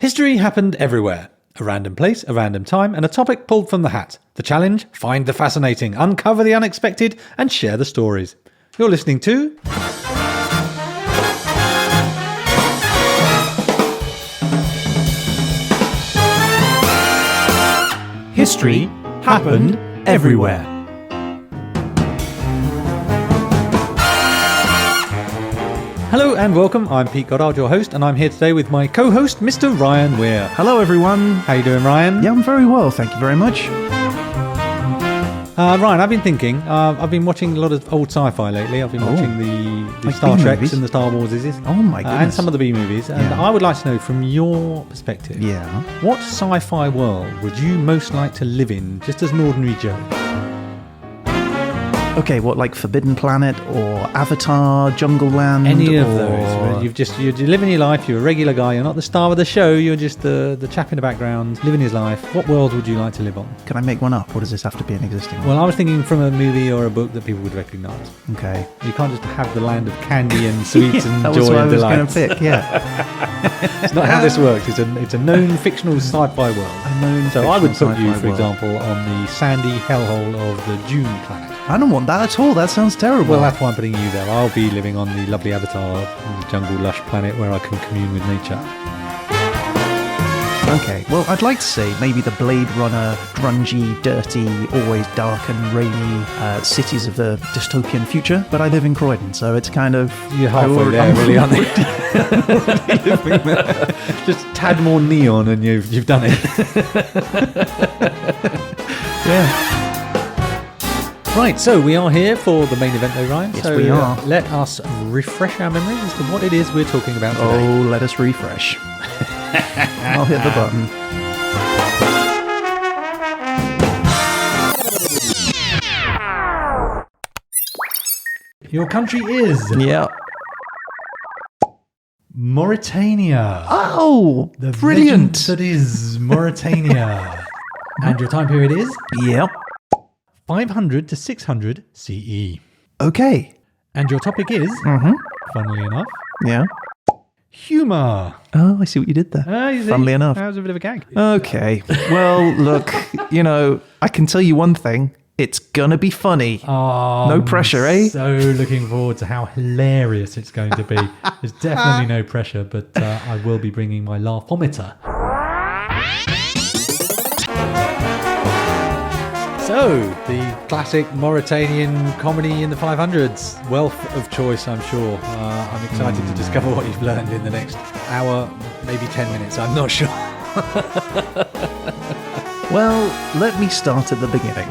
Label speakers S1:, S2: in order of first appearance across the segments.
S1: History happened everywhere. A random place, a random time, and a topic pulled from the hat. The challenge? Find the fascinating, uncover the unexpected, and share the stories. You're listening to... History happened everywhere. Hello and welcome, I'm Pete Goddard, your host, and I'm here today with my co-host, Mr. Ryan Weir.
S2: Hello everyone.
S1: How you doing, Ryan?
S2: Yeah, I'm very well, thank you very much.
S1: Ryan, I've been thinking, I've been watching a lot of old sci-fi lately. I've been watching the
S2: Like
S1: Star Treks
S2: B-movies?
S1: and the Star Wars,
S2: Oh my goodness.
S1: and some of the B-movies, and
S2: Yeah.
S1: I would like to know, from your perspective,
S2: Yeah.
S1: what sci-fi world would you most like to live in, just as an ordinary Joe?
S2: Okay, what, like Forbidden Planet or Avatar, Jungle Land?
S1: Any of
S2: or...
S1: those. You're living your life, you're a regular guy, you're not the star of the show, you're just the chap in the background, living his life. What world would you like to live on?
S2: Can I make one up, or does this have to be an existing one?
S1: Well, I was thinking from a movie or a book that people would recognise.
S2: Okay.
S1: You can't just have the land of candy and sweets and
S2: that
S1: joy
S2: was what I
S1: and
S2: was
S1: delight.
S2: going to pick, yeah.
S1: It's not how this works. It's a known fictional sci-fi world. So I would put you, for example, on the sandy hellhole of the Dune planet.
S2: I don't want that at all, that sounds terrible.
S1: Well, that's why I'm putting you there. I'll be living on the lovely Avatar, the jungle lush planet where I can commune with nature.
S2: Okay, well, I'd like to say maybe the Blade Runner, grungy, dirty, always dark and rainy cities of the dystopian future, but I live in Croydon, so it's kind of...
S1: You're halfway there, really, aren't you? Just a tad more neon and you've done it.
S2: Yeah.
S1: Right, so we are here for the main event though, Ryan.
S2: Yes,
S1: so
S2: we are.
S1: Let us refresh our memories as to what it is we're talking about today.
S2: Oh, let us refresh. I'll hit the button.
S1: Your country is
S2: Yeah.
S1: Mauritania.
S2: Oh,
S1: The
S2: brilliant.
S1: legend that is Mauritania. And your time period is
S2: Yep.
S1: 500 to 600 CE.
S2: Okay.
S1: And your topic is, funnily enough,
S2: Yeah.
S1: humour.
S2: Oh, I see what you did there.
S1: You see?
S2: Funnily enough.
S1: That was a bit of a gag.
S2: Okay. Well, look, I can tell you one thing. It's gonna be funny.
S1: Oh,
S2: No pressure, eh?
S1: So looking forward to how hilarious it's going to be. There's definitely no pressure, but I will be bringing my laughometer. So, the classic Mauritanian comedy in the 500s. Wealth of choice, I'm sure. I'm excited to discover what you've learned in the next hour, maybe 10 minutes. I'm not sure.
S2: Well, let me start at the beginning.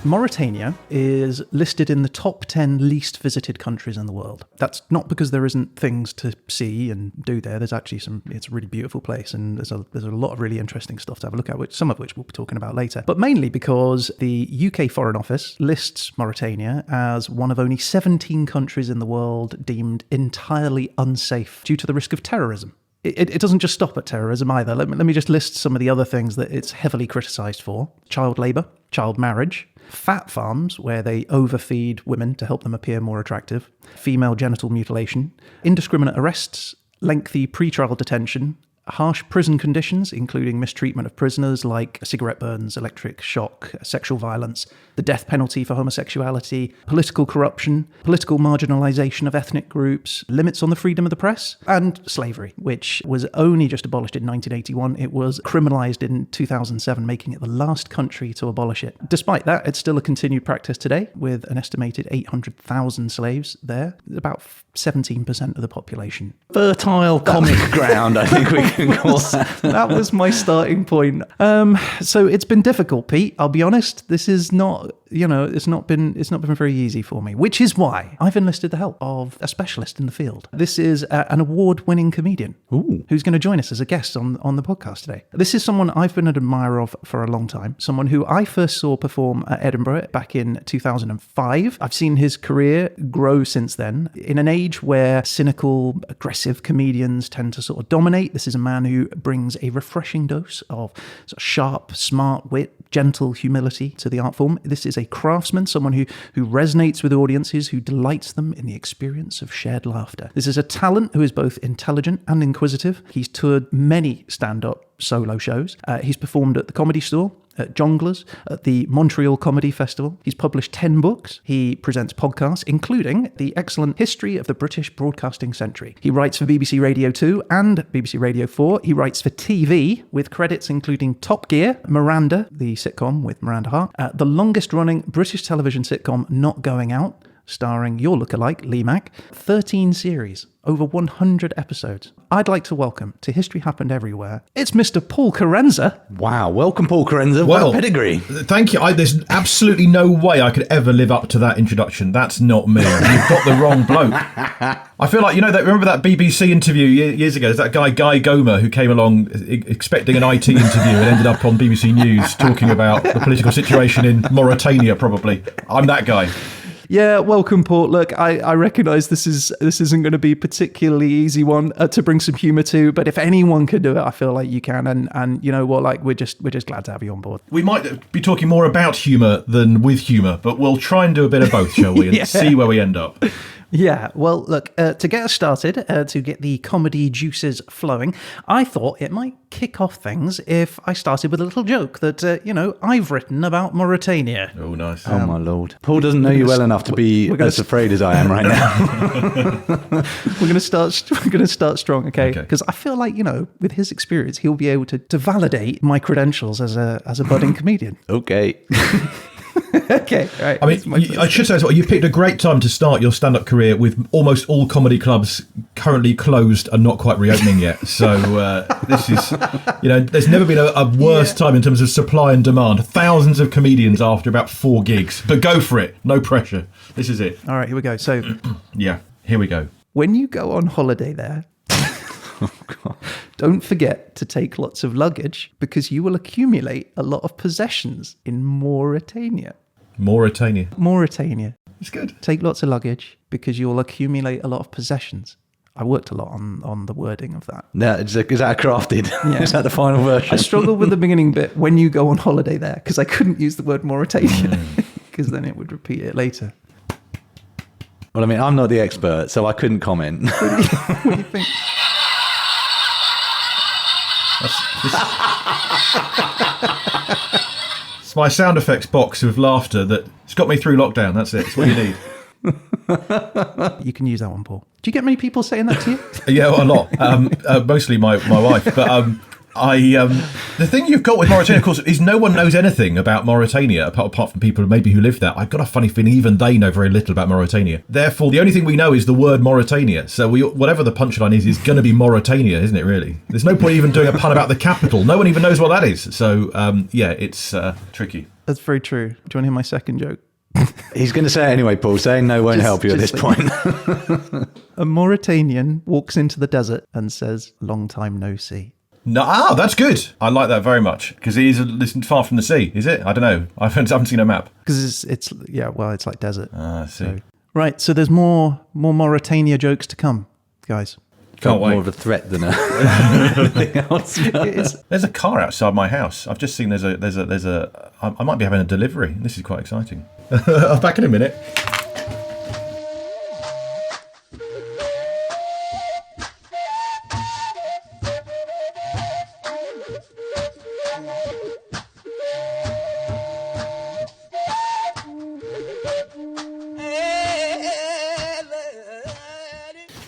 S2: Mauritania is listed in the top 10 least visited countries in the world. That's not because there isn't things to see and do there. There's actually it's a really beautiful place, and there's a lot of really interesting stuff to have a look at, some of which we'll be talking about later. But mainly because the UK Foreign Office lists Mauritania as one of only 17 countries in the world deemed entirely unsafe due to the risk of terrorism. It doesn't just stop at terrorism either. Let me just list some of the other things that it's heavily criticised for. Child labour, child marriage, fat farms where they overfeed women to help them appear more attractive, female genital mutilation, indiscriminate arrests, lengthy pre-trial detention, harsh prison conditions, including mistreatment of prisoners like cigarette burns, electric shock, sexual violence, the death penalty for homosexuality, political corruption, political marginalisation of ethnic groups, limits on the freedom of the press, and slavery, which was only just abolished in 1981. It was criminalised in 2007, making it the last country to abolish it. Despite that, it's still a continued practice today, with an estimated 800,000 slaves there, about 17% of the population.
S3: Fertile comic ground, I think we can call that.
S2: That was my starting point. So it's been difficult, Pete. I'll be honest. This is not, it's not been very easy for me, which is why I've enlisted the help of a specialist in the field. This is an award-winning comedian who's going to join us as a guest on the podcast today. This is someone I've been an admirer of for a long time, someone who I first saw perform at Edinburgh back in 2005. I've seen his career grow since then. In an age where cynical, aggressive comedians tend to sort of dominate, this is a man who brings a refreshing dose of sort of sharp, smart wit, gentle humility to the art form. This is a a craftsman, someone who resonates with audiences, who delights them in the experience of shared laughter. This is a talent who is both intelligent and inquisitive. He's toured many stand-up solo shows. He's performed at the Comedy Store, at Jongleurs, at the Montreal Comedy Festival. He's published 10 books. He presents podcasts, including the excellent History of the British Broadcasting Century. He writes for BBC Radio 2 and BBC Radio 4. He writes for TV, with credits including Top Gear, Miranda, the sitcom with Miranda Hart, the longest-running British television sitcom Not Going Out, starring your lookalike, Lee Mack, 13 series, over 100 episodes. I'd like to welcome to History Happened Everywhere, it's Mr. Paul Kerensa.
S3: Wow, welcome, Paul Kerensa. What a pedigree.
S4: Thank you. There's absolutely no way I could ever live up to that introduction. That's not me. You've got the wrong bloke. I feel like, remember that BBC interview years ago? There's that guy, Guy Gomer, who came along expecting an IT interview and ended up on BBC News talking about the political situation in Mauritania, probably. I'm that guy.
S2: Yeah, welcome, Paul. Look, I recognise this isn't going to be a particularly easy one to bring some humour to, but if anyone can do it, I feel like you can. And you know what? Like we're just glad to have you on board.
S4: We might be talking more about humour than with humour, but we'll try and do a bit of both, shall we? And see where we end up.
S2: Yeah, well, look, to get us started, to get the comedy juices flowing, I thought it might kick off things if I started with a little joke that, I've written about Mauritania.
S4: Oh, nice.
S3: Oh, my Lord. Paul doesn't know you well enough to be as afraid as I am right now.
S2: We're going to start strong, okay? Because I feel like, with his experience, he'll be able to validate my credentials as a budding comedian.
S3: Okay.
S2: Okay, right.
S4: I mean, I should say as well, you picked a great time to start your stand-up career with almost all comedy clubs currently closed and not quite reopening yet. So this is, there's never been a worse time in terms of supply and demand. Thousands of comedians after about 4 gigs. But go for it. No pressure. This is it.
S2: All right, here we go. So,
S4: yeah, here we go.
S2: When you go on holiday there, don't forget to take lots of luggage because you will accumulate a lot of possessions in Mauritania. Mauritania.
S4: It's good.
S2: Take lots of luggage because you will accumulate a lot of possessions. I worked a lot on the wording of that.
S3: Now, is that crafted?
S2: Yeah.
S3: Is that the final version?
S2: I struggled with the beginning bit, when you go on holiday there, because I couldn't use the word Mauritania because then it would repeat it later.
S3: Well, I mean, I'm not the expert, so I couldn't comment.
S2: What do you think?
S4: It's my sound effects box of laughter that's got me through lockdown. That's it. It's what you need.
S2: You can use that one, Paul. Do you get many people saying that to you?
S4: Yeah, a lot. Mostly my wife. But the thing you've got with Mauritania, of course, is no one knows anything about Mauritania apart from people maybe who live there. I've got a funny feeling even they know very little about Mauritania. Therefore, the only thing we know is the word Mauritania. So whatever the punchline is going to be Mauritania, isn't it, really? There's no point even doing a pun about the capital. No one even knows what that is. So, it's tricky.
S2: That's very true. Do you want to hear my second joke?
S3: He's going to say it anyway, Paul. Saying no won't help you at this point.
S2: A Mauritanian walks into the desert and says, "Long time no see."
S4: No, that's good. I like that very much because he is far from the sea. Is it? I don't know. I haven't seen a map.
S2: Because it's like desert.
S4: I see.
S2: So, right. So there's more Mauritania jokes to come, guys.
S4: Can't wait.
S3: More of a threat than anything else.
S4: There's a car outside my house. I've just seen there's a. I might be having a delivery. This is quite exciting. I'll back in a minute.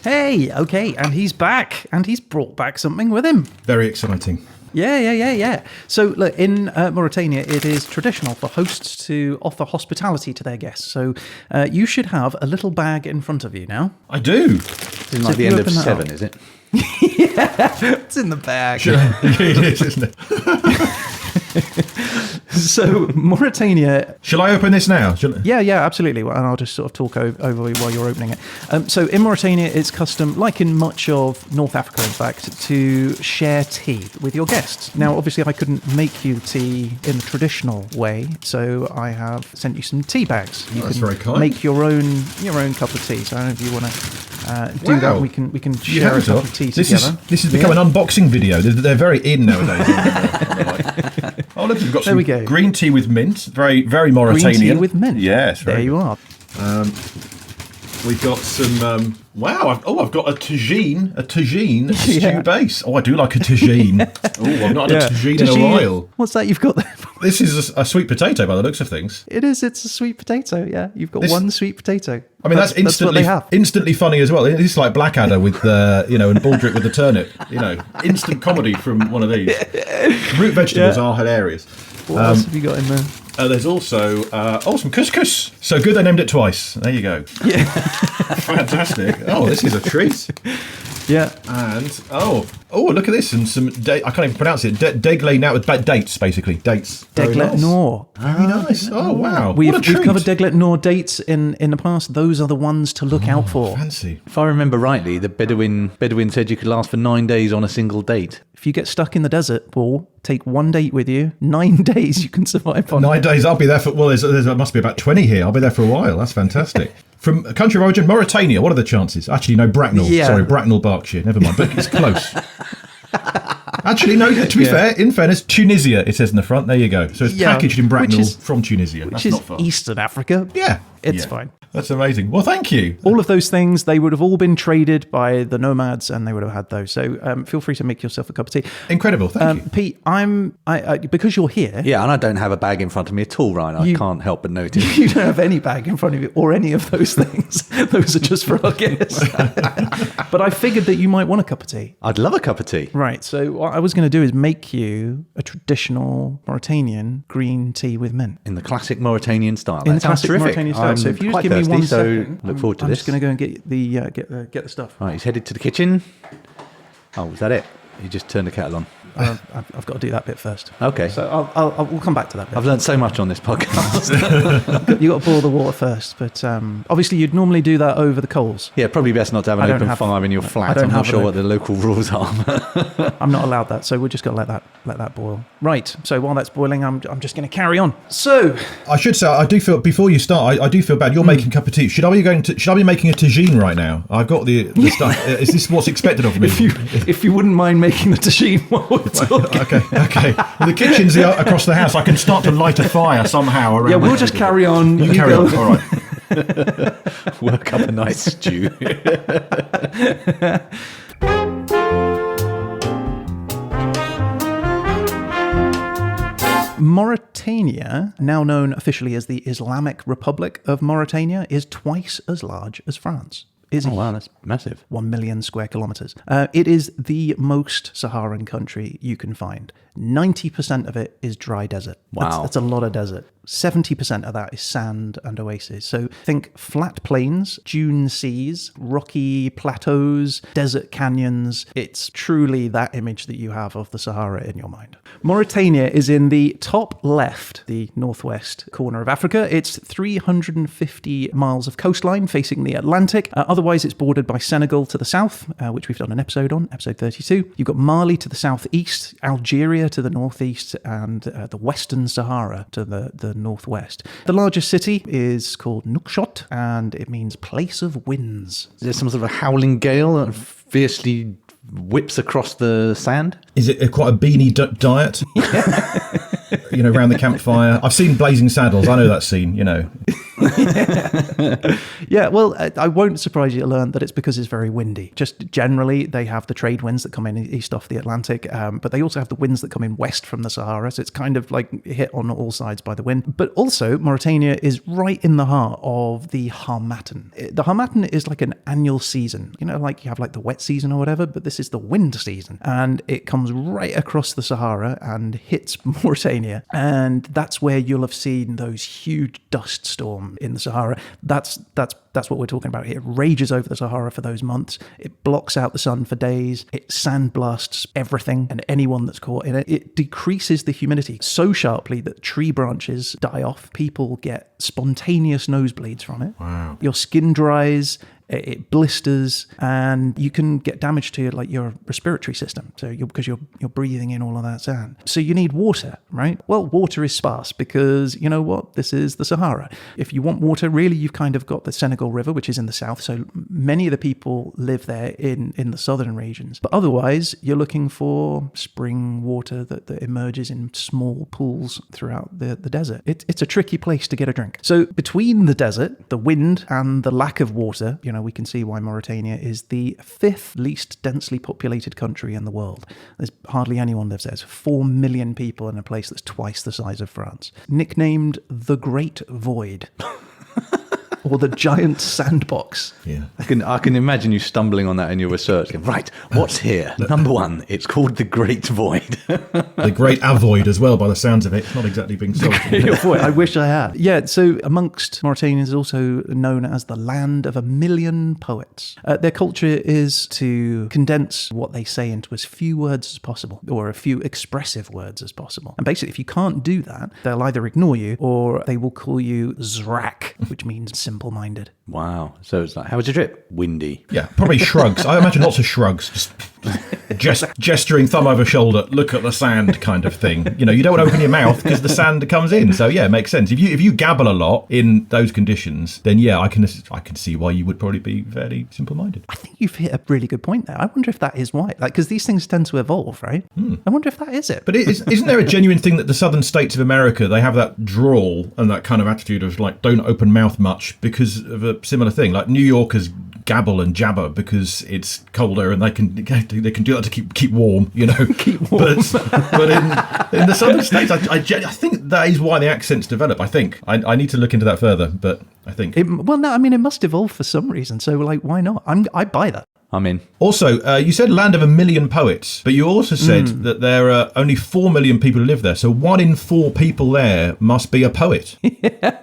S2: Hey, okay, and he's back, and he's brought back something with him.
S4: Very exciting.
S2: Yeah. So, look, in Mauritania, it is traditional for hosts to offer hospitality to their guests. So, you should have a little bag in front of you now.
S4: I do.
S3: It's like the end of 7, is it?
S2: Yeah, it's in the bag.
S4: Sure. It is, isn't it?
S2: So, Mauritania...
S4: Shall I open this now?
S2: Yeah, absolutely. And I'll just sort of talk over while you're opening it. So, in Mauritania, it's custom, like in much of North Africa, in fact, to share tea with your guests. Now, obviously, I couldn't make you tea in the traditional way, so I have sent you some tea bags. You
S4: That's
S2: can
S4: very kind.
S2: make your own cup of tea. So, I don't know if you want to do that. We can share a cup of tea together.
S4: This has become an unboxing video. They're very in nowadays. Oh, look, we've got
S2: There
S4: some
S2: we go.
S4: green tea with mint. Very, very Mauritanian.
S2: Green tea with mint.
S4: Yes.
S2: There you are.
S4: We've got some. Wow! I've got a tagine stew
S2: Yeah.
S4: base. Oh, I do like a tagine. I've not had a tagine in a while.
S2: What's that you've got there?
S4: This is a sweet potato by the looks of things.
S2: It is. It's a sweet potato. Yeah, you've got one sweet potato.
S4: I mean, that's
S2: what they
S4: instantly
S2: have.
S4: instantly funny as well. It's like Blackadder with and Baldrick with the turnip. Instant comedy from one of these. Root vegetables are hilarious.
S2: What else have you got in there?
S4: There's also some couscous. So good they named it twice. There you go.
S2: Yeah.
S4: Fantastic. Oh, this is a treat.
S2: Yeah.
S4: And look at this, and some I can't even pronounce it. Degle now with dates, basically dates. Very
S2: Deglet
S4: nice.
S2: Nor.
S4: Very nice. Oh wow.
S2: We've
S4: What a treat.
S2: covered Deglet Nor dates in the past. Those are the ones to look out for.
S4: Fancy.
S3: If I remember rightly, the Bedouin said you could last for 9 days on a single date.
S2: If you get stuck in the desert, Paul, take one date with you. 9 days you can survive on.
S4: 9 days. I'll be there for. Well, there must be about 20 here. I'll be there for a while. That's fantastic. From a country of origin, Mauritania. What are the chances? Actually, no, Bracknell.
S2: Yeah.
S4: Sorry, Bracknell, Berkshire. Never mind, but it's close. Actually, no, to be fair, in fairness, Tunisia, it says in the front. There you go. So it's packaged in Bracknell from Tunisia.
S2: Which
S4: That's
S2: is
S4: not far.
S2: Eastern Africa.
S4: Yeah.
S2: It's
S4: Yeah.
S2: fine.
S4: That's amazing. Well, thank you.
S2: All of those things, they would have all been traded by the nomads and they would have had those. So feel free to make yourself a cup of tea.
S4: Incredible. Thank you.
S2: Pete, I because you're here,
S3: Yeah, and I don't have a bag in front of me at all, Ryan. I can't help but notice.
S2: you don't have any bag in front of you or any of those things. Those are just for our guests. But I figured that you might want a cup of tea.
S3: I'd love a cup of tea.
S2: Right. So what I was going to do is make you a traditional Mauritanian green tea with mint.
S3: In the classic Mauritanian style.
S2: In the
S3: That sounds
S2: classic
S3: terrific.
S2: Mauritanian style.
S3: I'm
S2: So if you just
S3: quite
S2: give me
S3: thirsty,
S2: 1
S3: so
S2: second,
S3: look forward to
S2: I'm
S3: this.
S2: just going to go and get the stuff.
S3: Right, he's headed to the kitchen. Oh, was that it? He just turned the kettle on.
S2: I've got to do that bit first.
S3: Okay.
S2: So we'll come back to that bit.
S3: I've learned so much on this podcast.
S2: You got to boil the water first, but obviously you'd normally do that over the coals.
S3: Yeah, probably best not to have an
S2: I don't
S3: open
S2: have-
S3: fire in your
S2: I
S3: flat.
S2: don't
S3: I'm not
S2: have
S3: sure
S2: an
S3: what the local rules are.
S2: I'm not allowed that, so we're just going to let that boil. Right. So while that's boiling, I'm just going to carry on. So
S4: I should say, I do feel before you start, I do feel bad. You're making a cup of tea. Should I be making a tagine right now? I've got the stuff. Is this what's expected of me?
S2: if you wouldn't mind making the tagine while we're talking.
S4: Okay. Well, the kitchen's across the house. I can start to light a fire somehow around.
S2: Yeah, we'll just carry on.
S4: You carry
S2: go.
S4: on. All right.
S3: Work up a nice stew.
S2: Mauritania, now known officially as the Islamic Republic of Mauritania, is twice as large as France.
S3: Oh, wow, that's massive.
S2: 1 million square kilometers. It is the most Saharan country you can find. 90% of it is dry desert.
S3: Wow.
S2: That's a lot of desert. 70% of that is sand and oases. So think flat plains, dune seas, rocky plateaus, desert canyons. It's truly that image that you have of the Sahara in your mind. Mauritania is in the top left, the northwest corner of Africa. It's 350 miles of coastline facing the Atlantic. Otherwise, it's bordered by Senegal to the south, which we've done an episode on, episode 32. You've got Mali to the southeast, Algeria to the northeast, and the Western Sahara to the northwest. The largest city is called Nouakchott, and it means place of winds.
S3: Is there some sort of a howling gale that fiercely whips across the sand?
S4: Is it quite a beanie diet? Around the campfire. I've seen Blazing Saddles. I know that scene.
S2: Yeah, well, I won't surprise you to learn that it's because it's very windy. Just generally, they have the trade winds that come in east off the Atlantic, but they also have the winds that come in west from the Sahara, so it's kind of like hit on all sides by the wind. But also, Mauritania is right in the heart of the Harmattan. The Harmattan is like an annual season. Like you have like the wet season or whatever, but this is the wind season. And it comes right across the Sahara and hits Mauritania. And that's where you'll have seen those huge dust storms in the Sahara. That's what we're talking about here. It rages over the Sahara for those months. It blocks out the sun for days. It sandblasts everything and anyone that's caught in it. It decreases the humidity so sharply that tree branches die off. People get spontaneous nosebleeds from it.
S4: Wow.
S2: Your skin dries. it blisters, and you can get damage to like your respiratory system. So because you're breathing in all of that sand. So you need water, right? Well, water is sparse because you know what? This is the Sahara. If you want water, really, you've kind of got the Senegal River, which is in the south. So many of the people live there in the southern regions. But otherwise, you're looking for spring water that emerges in small pools throughout the desert. It's a tricky place to get a drink. So between the desert, the wind, and the lack of water, you know, we can see why Mauritania is the 5th least densely populated country in the world. There's hardly anyone lives there. There's 4 million people in a place that's twice the size of France. Nicknamed the Great Void. Or the giant sandbox.
S3: Yeah, I can imagine you stumbling on that in your research. Right, what's here? Number 1, it's called the Great Void.
S4: The Great Avoid as well, by the sounds of it. It's not exactly being sold.
S2: I wish I had. Yeah, so amongst Mauritanians is also known as the land of 1 million poets. Their culture is to condense what they say into as few words as possible, or a few expressive words as possible. And basically, if you can't do that, they'll either ignore you or they will call you Zrak, which means simple-minded.
S3: Wow. So it's like, how was your trip? Windy.
S4: Yeah, probably shrugs. I imagine lots of shrugs. Just gesturing thumb over shoulder, look at the sand kind of thing. You know, you don't want to open your mouth because the sand comes in. So yeah, it makes sense. If you gabble a lot in those conditions, then yeah, I can see why you would probably be fairly simple-minded.
S2: I think you've hit a really good point there. I wonder if that is why. Like, because these things tend to evolve, right? I wonder if that is it.
S4: But isn't there a genuine thing that the southern states of America, they have that drawl and that kind of attitude of like, don't open mouth much because of a similar thing? Like New Yorkers gabble and jabber because it's colder and they can do that to keep warm, you know.
S2: Keep warm.
S4: But in the southern states, I think that is why the accents develop. I think I need to look into that further, but I think
S2: it must evolve for some reason. So like, why not? I buy that.
S3: I'm in.
S4: Also, you said land of 1 million poets, but you also said that there are only 4 million people who live there. So 1 in 4 people there must be a poet.
S2: Yeah,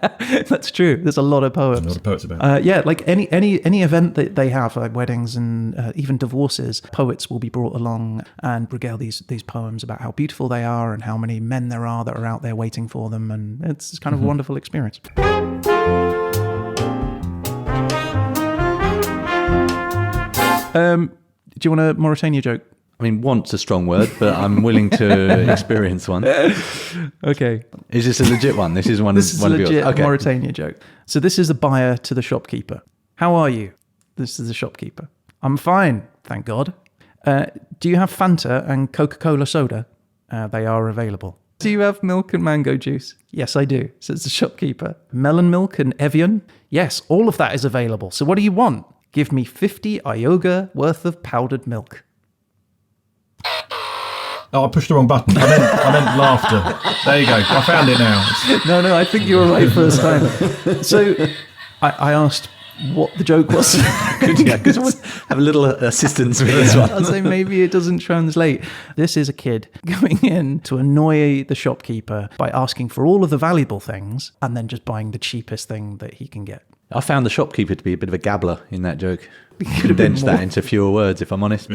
S2: that's true. There's a lot of poems.
S4: There's a lot of poets about.
S2: Yeah, like any event that they have, like weddings and even divorces, poets will be brought along and regale these poems about how beautiful they are and how many men there are that are out there waiting for them, and it's kind of a wonderful experience. Do you want a Mauritania joke?
S3: I mean, want's a strong word, but I'm willing to experience one.
S2: Okay.
S3: Is this a legit one? This is one
S2: of yours. Legit
S3: okay.
S2: Mauritania joke. So this is the buyer to the shopkeeper. How are you? This is the shopkeeper. I'm fine, thank God. Do you have Fanta and Coca-Cola soda? They are available. Do you have milk and mango juice? Yes, I do, says the shopkeeper. Melon milk and Evian? Yes, all of that is available. So what do you want? Give me 50 Ioga worth of powdered milk.
S4: Oh, I pushed the wrong button. I meant laughter. There you go. I found it now.
S2: No, I think you were right first time. So I asked what the joke was.
S3: Have a little assistance with this one.
S2: I'll say maybe it doesn't translate. This is a kid going in to annoy the shopkeeper by asking for all of the valuable things and then just buying the cheapest thing that he can get.
S3: I found the shopkeeper to be a bit of a gabbler in that joke. Condensed that into fewer words, if I'm honest.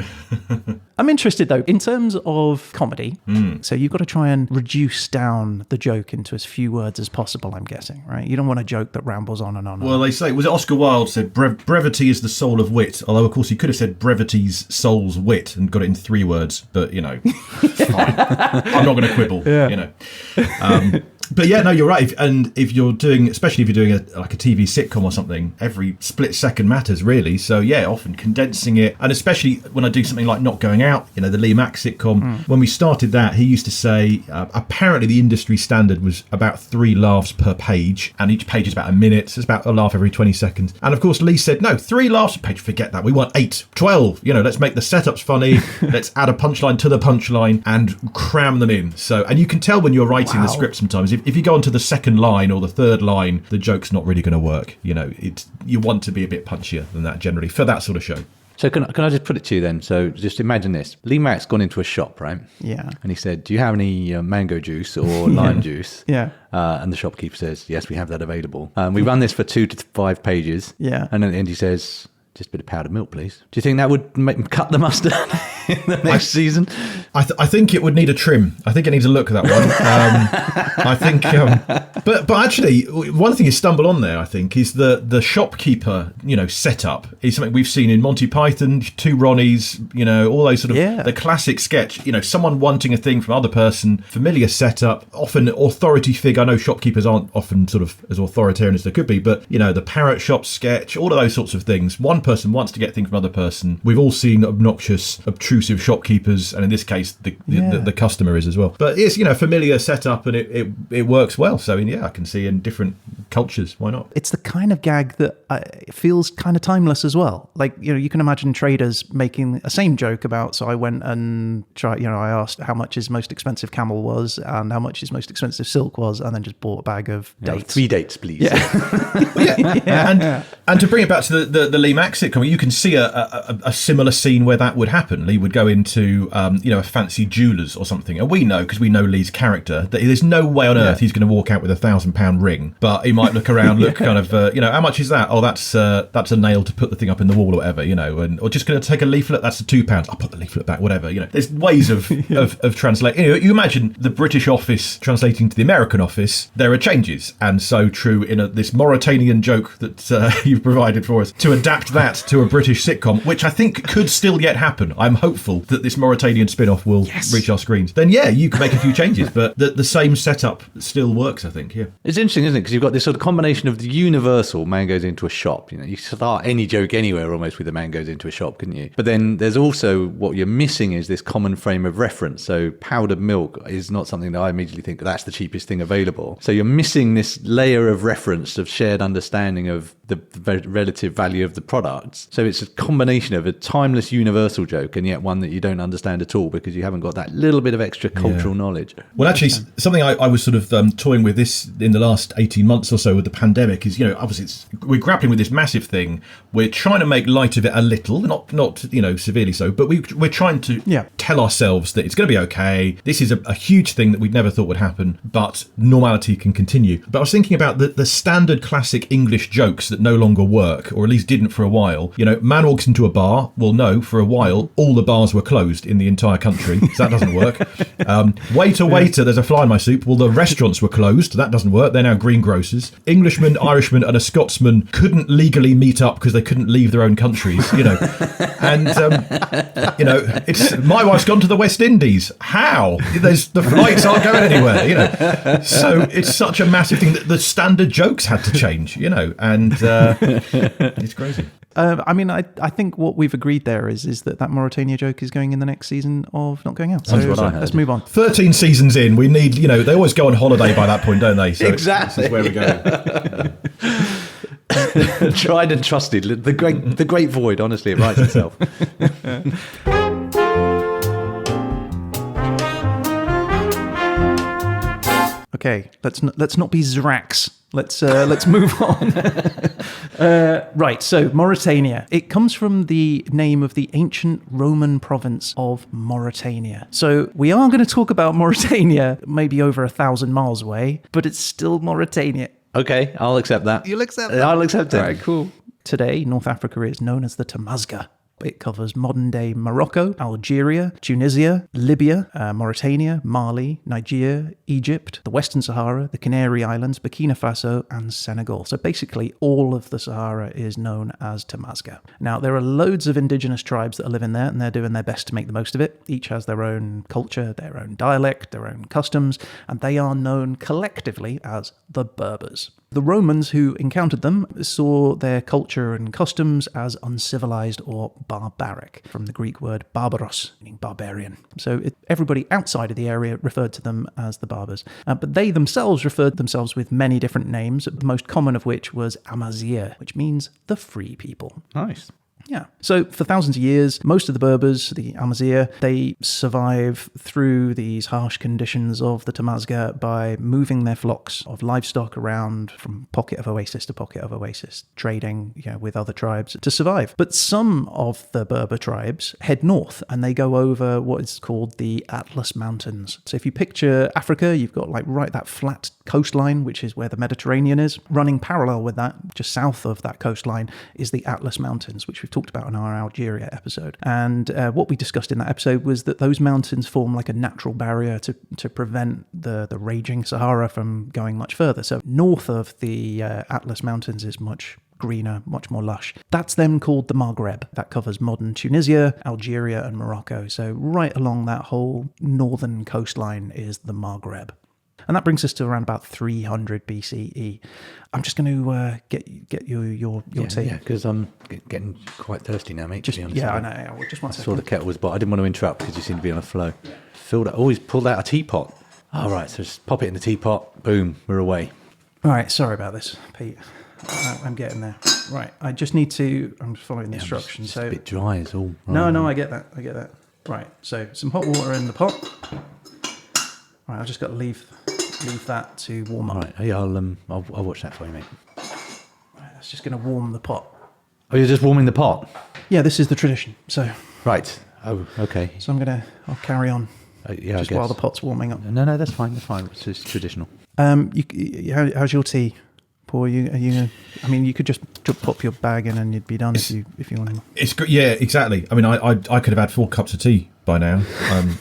S2: I'm interested, though, in terms of comedy. So you've got to try and reduce down the joke into as few words as possible, I'm guessing, right? You don't want a joke that rambles on and on.
S4: Well, they say, was it Oscar Wilde said, brevity is the soul of wit. Although, of course, he could have said brevity's soul's wit and got it in 3 words. But, you know, fine. I'm not going to quibble, you know. But yeah, no, you're right. And if you're doing, especially if you're doing a TV sitcom or something, every split second matters, really. So yeah, often condensing it. And especially when I do something like Not Going Out, you know, the Lee Mack sitcom, when we started that, he used to say, apparently the industry standard was about 3 laughs per page. And each page is about a minute. So it's about a laugh every 20 seconds. And of course, Lee said, no, 3 laughs a page, forget that. We want 8, 12. You know, let's make the setups funny. Let's add a punchline to the punchline and cram them in. So, and you can tell when you're writing the script sometimes, if you go on to the second line or the third line, the joke's not really going to work. You know, you want to be a bit punchier than that generally for that sort of show.
S3: So can I just put it to you then? So just imagine this. Lee Mack's gone into a shop, right?
S2: Yeah.
S3: And he said, do you have any mango juice or lime juice?
S2: Yeah.
S3: And the shopkeeper says, yes, we have that available. We run this for 2 to 5 pages.
S2: Yeah.
S3: And at the end he says, just a bit of powdered milk, please. Do you think that would cut the mustard? in the next season?
S4: I think it would need a trim. I think it needs a look, that one. I think, but actually, one thing you stumble on there, I think, is the shopkeeper, setup is something we've seen in Monty Python, Two Ronnies, all those sort of the classic sketch. Someone wanting a thing from other person, familiar setup, often authority figure. I know shopkeepers aren't often sort of as authoritarian as they could be, but the parrot shop sketch, all of those sorts of things. One person wants to get things from another person. We've all seen obnoxious, obtrusive shopkeepers, and in this case, the customer is as well. But it's familiar setup, and it works well. So I can see in different cultures, why not?
S2: It's the kind of gag that feels kind of timeless as well. Like you can imagine traders making a same joke about. So I went and tried. I asked how much his most expensive camel was and how much his most expensive silk was, and then just bought a bag of dates.
S3: 3 dates, please.
S2: Yeah.
S4: And to bring it back to the Lee Mack sitcom, you can see a similar scene where that would happen. Lee would go into a fancy jeweller's or something, and we know, because we know Lee's character, that there's no way on earth he's going to walk out with £1,000 ring, but he might look around, kind of how much is that? Oh, that's a nail to put the thing up in the wall or whatever, or just going to take a leaflet, that's £2, I'll put the leaflet back, whatever. There's ways of translating. You imagine the British office translating to the American office, there are changes, and so true in this Mauritanian joke that you've provided for us, to adapt that to a British sitcom, which I think could still yet happen. I'm hopeful that this Mauritanian spin-off will reach our screens. Then you can make a few changes, but the same setup still works, I think.
S3: It's interesting, isn't it? Because you've got this sort of combination of the universal man goes into a shop. You start any joke anywhere almost with a man goes into a shop, couldn't you? But then there's also what you're missing is this common frame of reference. So powdered milk is not something that I immediately think that's the cheapest thing available. So you're missing this layer of reference of shared understanding of the relative value of the products. So it's a combination of a timeless universal joke and yet one that you don't understand at all because you haven't got that little bit of extra cultural knowledge.
S4: Well, actually, something I was sort of toying with this in the last 18 months or so with the pandemic is, obviously we're grappling with this massive thing. We're trying to make light of it a little, not severely so, but we're trying to tell ourselves that it's going to be okay. This is a huge thing that we'd never thought would happen, but normality can continue. But I was thinking about the standard classic English jokes that no longer work, or at least didn't for a while. Man walks into a bar. Well, no, for a while, all the bars were closed in the entire country, so that doesn't work. Waiter, there's a fly in my soup. Well, the restaurants were closed. That doesn't work. They're now greengrocers. Englishman, Irishman, and a Scotsman couldn't legally meet up because they couldn't leave their own countries, And, it's my wife's gone to the West Indies. How? The flights aren't going anywhere, So it's such a massive thing that the standard jokes had to change, and it's crazy.
S2: I think what we've agreed there is that Mauritania joke is going in the next season of Not Going Out. So let's move on.
S4: 13 seasons in, we need, they always go on holiday by that point, don't they? So
S3: exactly.
S4: This is where we go.
S3: Tried and trusted. The great void, honestly, it writes itself.
S2: Okay, let's not be Zrax. Let's move on. Right, so Mauritania. It comes from the name of the ancient Roman province of Mauritania. So we are going to talk about Mauritania maybe over 1,000 miles away, but it's still Mauritania.
S3: Okay, I'll accept that.
S2: You'll accept that?
S3: I'll accept it.
S2: All right, cool. Today, North Africa is known as the Tamazgha. It covers modern-day Morocco, Algeria, Tunisia, Libya, Mauritania, Mali, Nigeria, Egypt, the Western Sahara, the Canary Islands, Burkina Faso, and Senegal. So basically, all of the Sahara is known as Tamazgha. Now, there are loads of indigenous tribes that live in there, and they're doing their best to make the most of it. Each has their own culture, their own dialect, their own customs, and they are known collectively as the Berbers. The Romans who encountered them saw their culture and customs as uncivilized or barbaric, from the Greek word barbaros, meaning barbarian. So everybody outside of the area referred to them as the Barbers. But they themselves referred themselves with many different names, the most common of which was Amazigh, which means the free people.
S3: Nice.
S2: Yeah. So for thousands of years, most of the Berbers, the Amazigh, they survive through these harsh conditions of the Tamazgha by moving their flocks of livestock around from pocket of oasis to pocket of oasis, trading with other tribes to survive. But some of the Berber tribes head north and they go over what is called the Atlas Mountains. So if you picture Africa, you've got that flat coastline, which is where the Mediterranean is. Running parallel with that, just south of that coastline, is the Atlas Mountains, which we've talked about in our Algeria episode. And what we discussed in that episode was that those mountains form like a natural barrier to prevent the raging Sahara from going much further. So north of the Atlas Mountains is much greener, much more lush. That's then called the Maghreb. That covers modern Tunisia, Algeria, and Morocco. So right along that whole northern coastline is the Maghreb. And that brings us to around about 300 BCE. I'm just going to get you your tea.
S3: Yeah, because I'm getting quite thirsty now, mate. To be honest.
S2: I know. Yeah, just one
S3: I saw
S2: second.
S3: the kettle was, but I didn't want to interrupt because you seem to be on a flow. Filled that. Oh, he's pulled out a teapot. All right, so just pop it in the teapot. Boom, we're away.
S2: All right, sorry about this, Pete. I'm getting there. Right, I just need to. I'm following the instructions.
S3: Just a bit dry is all. Right.
S2: No, I get that. Right, so some hot water in the pot. Right, I've just got to leave that to warm up.
S3: All right, yeah, I'll watch that for you, mate.
S2: Right, that's just going to warm the pot.
S3: Oh, you're just warming the pot?
S2: Yeah, this is the tradition. So
S3: Right. Oh, okay.
S2: So I'll carry on.
S3: Yeah,
S2: just
S3: I guess.
S2: while the pot's warming up.
S3: No, that's fine. That's fine. It's just traditional.
S2: How's your tea, Paul? Are you? I mean, you could just pop your bag in and you'd be done if you wanted.
S4: It's good. Yeah, exactly. I mean, I could have had 4 cups of tea by now.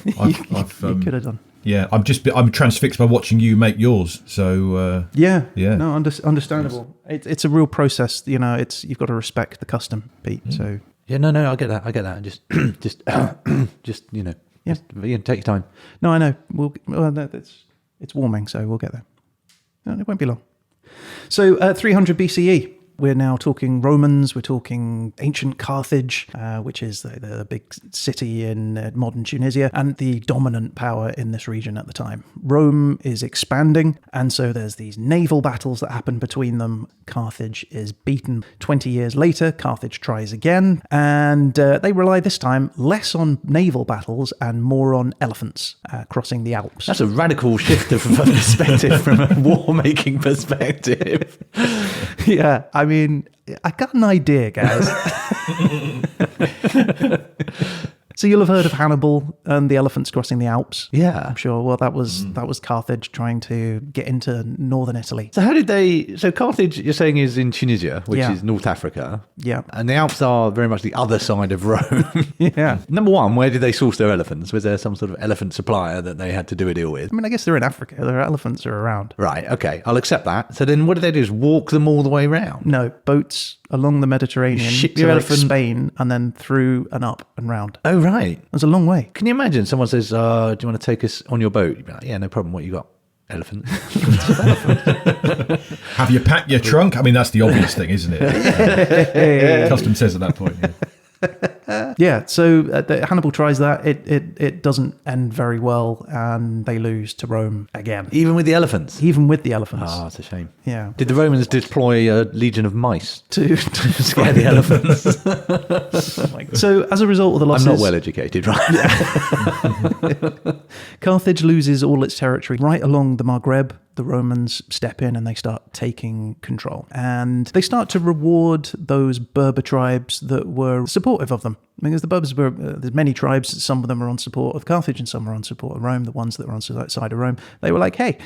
S2: You could have done.
S4: Yeah, I'm transfixed by watching you make yours. So
S2: yeah.
S4: No,
S2: understandable. It's a real process. You know, you've got to respect the custom, Pete. So
S3: yeah, no, I get that. Just you know, take your time.
S2: No, I know. It's warming, so we'll get there. No, it won't be long. So 300 BCE. We're now talking Romans, we're talking ancient Carthage, which is the big city in modern Tunisia and the dominant power in this region at the time. Rome is expanding, and so there's these naval battles that happen between them. Carthage is beaten. 20 years later, Carthage tries again, and they rely this time less on naval battles and more on elephants crossing the Alps.
S3: That's a radical shift of perspective from a war-making perspective.
S2: Yeah, I mean, I got an idea, guys. So you'll have heard of Hannibal and the elephants crossing the Alps.
S3: Yeah.
S2: I'm sure. Well, that was Carthage trying to get into northern Italy.
S3: So Carthage, you're saying, is in Tunisia, which
S2: Yeah.
S3: is North Africa.
S2: Yeah.
S3: And the Alps are very much the other side of Rome.
S2: Yeah.
S3: Number one, where did they source their elephants? Was there some sort of elephant supplier that they had to do a deal with?
S2: I mean, I guess they're in Africa. Their elephants are around.
S3: Right, okay, I'll accept that. So then what did they do? Is walk them all the way round?
S2: No, boats along the Mediterranean
S3: Ship
S2: to
S3: your
S2: like
S3: elephant-
S2: Spain and then through and up and round.
S3: Oh, right.
S2: It was a long way.
S3: Can you imagine someone says, do you want to take us on your boat? You'd be like, yeah, no problem. What you got? Elephant.
S4: have you packed your trunk? I mean, that's the obvious thing, isn't it? Custom says at that point. Yeah.
S2: Yeah, so Hannibal tries that. It doesn't end very well, and they lose to Rome again.
S3: Even with the elephants?
S2: Even with the elephants.
S3: Oh, it's a shame.
S2: Yeah.
S3: Did the Romans deploy a legion of mice
S2: To
S3: scare the elephants?
S2: So as a result of the
S3: I'm
S2: losses,
S3: not well educated, right?
S2: Carthage loses all its territory right along the Maghreb. The Romans step in and they start taking control. And they start to reward those Berber tribes that were supportive of them. Because the Berbers were, there's many tribes, some of them are on support of Carthage and some are on support of Rome. The ones that were on the side of Rome, they were like, hey,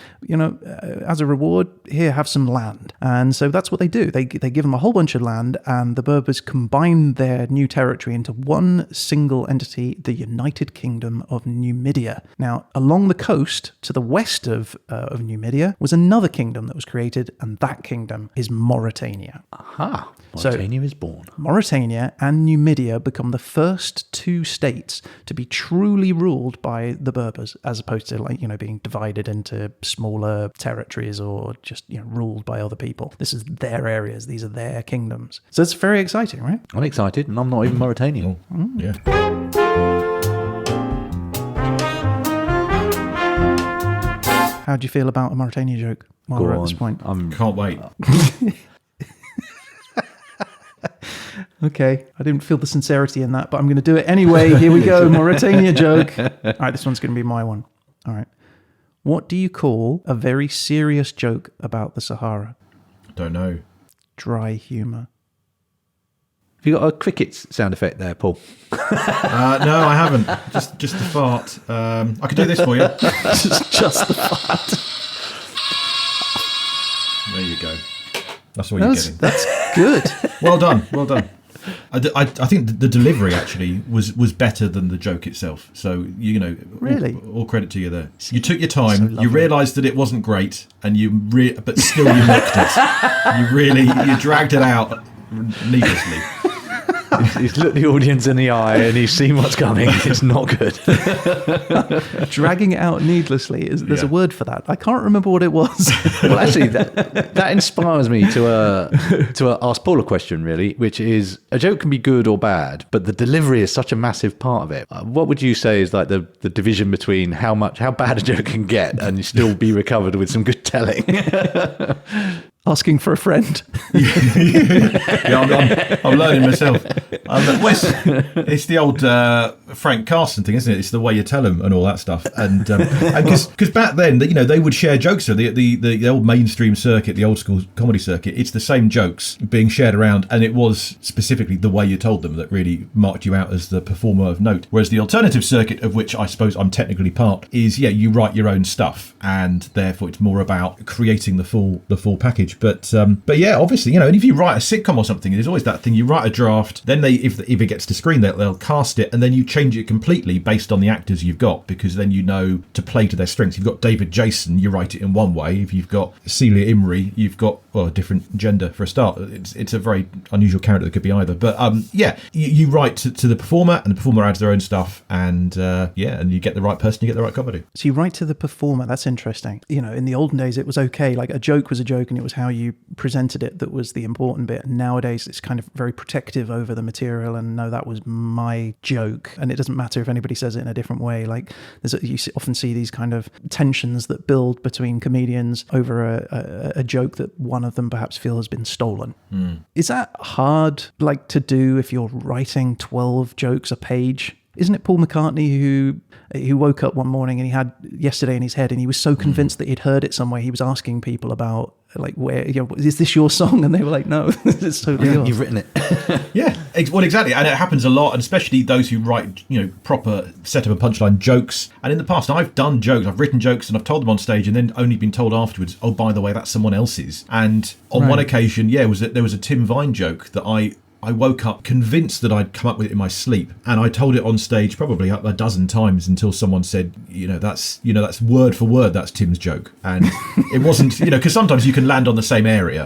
S2: as a reward, here, have some land. And so that's what they do. They give them a whole bunch of land, and the Berbers combine their new territory into one single entity, the United Kingdom of Numidia. Now, along the coast to the west of Numidia was another kingdom that was created, and that kingdom is Mauritania.
S3: Aha.
S2: So-
S3: Mauritania is born.
S2: Mauritania and Numidia become the first 2 states to be truly ruled by the Berbers, as opposed to being divided into smaller territories or just ruled by other people. This is their areas; these are their kingdoms. So it's very exciting, right?
S3: I'm excited, and I'm not even Mauritanian.
S4: Yeah.
S2: How do you feel about a Mauritania joke while
S3: Go
S2: we're
S3: on.
S2: at this point?
S4: Can't wait.
S2: Okay, I didn't feel the sincerity in that, but I'm going to do it anyway. Here we go, Mauritania joke. All right, this one's going to be my one. All right. What do you call a very serious joke about the Sahara?
S4: Don't know.
S2: Dry humour.
S3: Have you got a crickets sound effect there, Paul?
S4: No, I haven't. Just the fart. I could do this for you.
S2: Just the fart.
S4: There you go. That's all you're getting.
S2: That's good.
S4: Well done. Well done. I think the delivery actually was better than the joke itself. So
S2: Really?
S4: all credit to you there. You took your time.
S2: So
S4: you realised that it wasn't great, and but still you milked it. You dragged it out needlessly.
S3: He's looked the audience in the eye and he's seen what's coming. It's not good.
S2: Dragging it out needlessly. There's a word for that. I can't remember what it was.
S3: Well, actually, that inspires me to ask Paul a question, really, which is a joke can be good or bad, but the delivery is such a massive part of it. What would you say is like the division between how bad a joke can get and still be recovered with some good telling?
S2: Asking for a friend.
S4: I'm learning myself. It's the old Frank Carson thing, isn't it? It's the way you tell them and all that stuff. And because back then, they would share jokes. So the old mainstream circuit, the old school comedy circuit, it's the same jokes being shared around, and it was specifically the way you told them that really marked you out as the performer of note. Whereas the alternative circuit, of which I suppose I'm technically part, is you write your own stuff, and therefore it's more about creating the full package. But yeah, obviously, and if you write a sitcom or something, there's always that thing. You write a draft, then if it gets to screen, they'll cast it, and then you change it completely based on the actors you've got, because then you know to play to their strengths. You've got David Jason, you write it in one way. If you've got Celia Imrie, you've got a different gender for a start. It's a very unusual character that could be either. But you write to the performer, and the performer adds their own stuff, and and you get the right person, you get the right comedy.
S2: So you write to the performer. That's interesting. In the olden days, it was okay. Like a joke was a joke, and it was how you presented it that was the important bit. And nowadays, it's kind of very protective over the material, and no, that was my joke, and it doesn't matter if anybody says it in a different way. Like you often see these kind of tensions that build between comedians over a joke that one of them perhaps feel has been stolen. Is that hard to do if you're writing 12 jokes a page? Isn't it Paul McCartney who woke up one morning and he had yesterday in his head, and he was so convinced that he'd heard it somewhere, he was asking people about where, is this your song? And they were like, no, it's totally yours.
S3: You've written it.
S4: Yeah, well, exactly. And it happens a lot, and especially those who write, proper setup and punchline jokes. And in the past, I've done jokes, I've written jokes, and I've told them on stage, and then only been told afterwards, oh, by the way, that's someone else's. And on one occasion, there was a Tim Vine joke that I woke up convinced that I'd come up with it in my sleep, and I told it on stage probably up a dozen times until someone said, that's word for word, that's Tim's joke. And it wasn't, because sometimes you can land on the same area,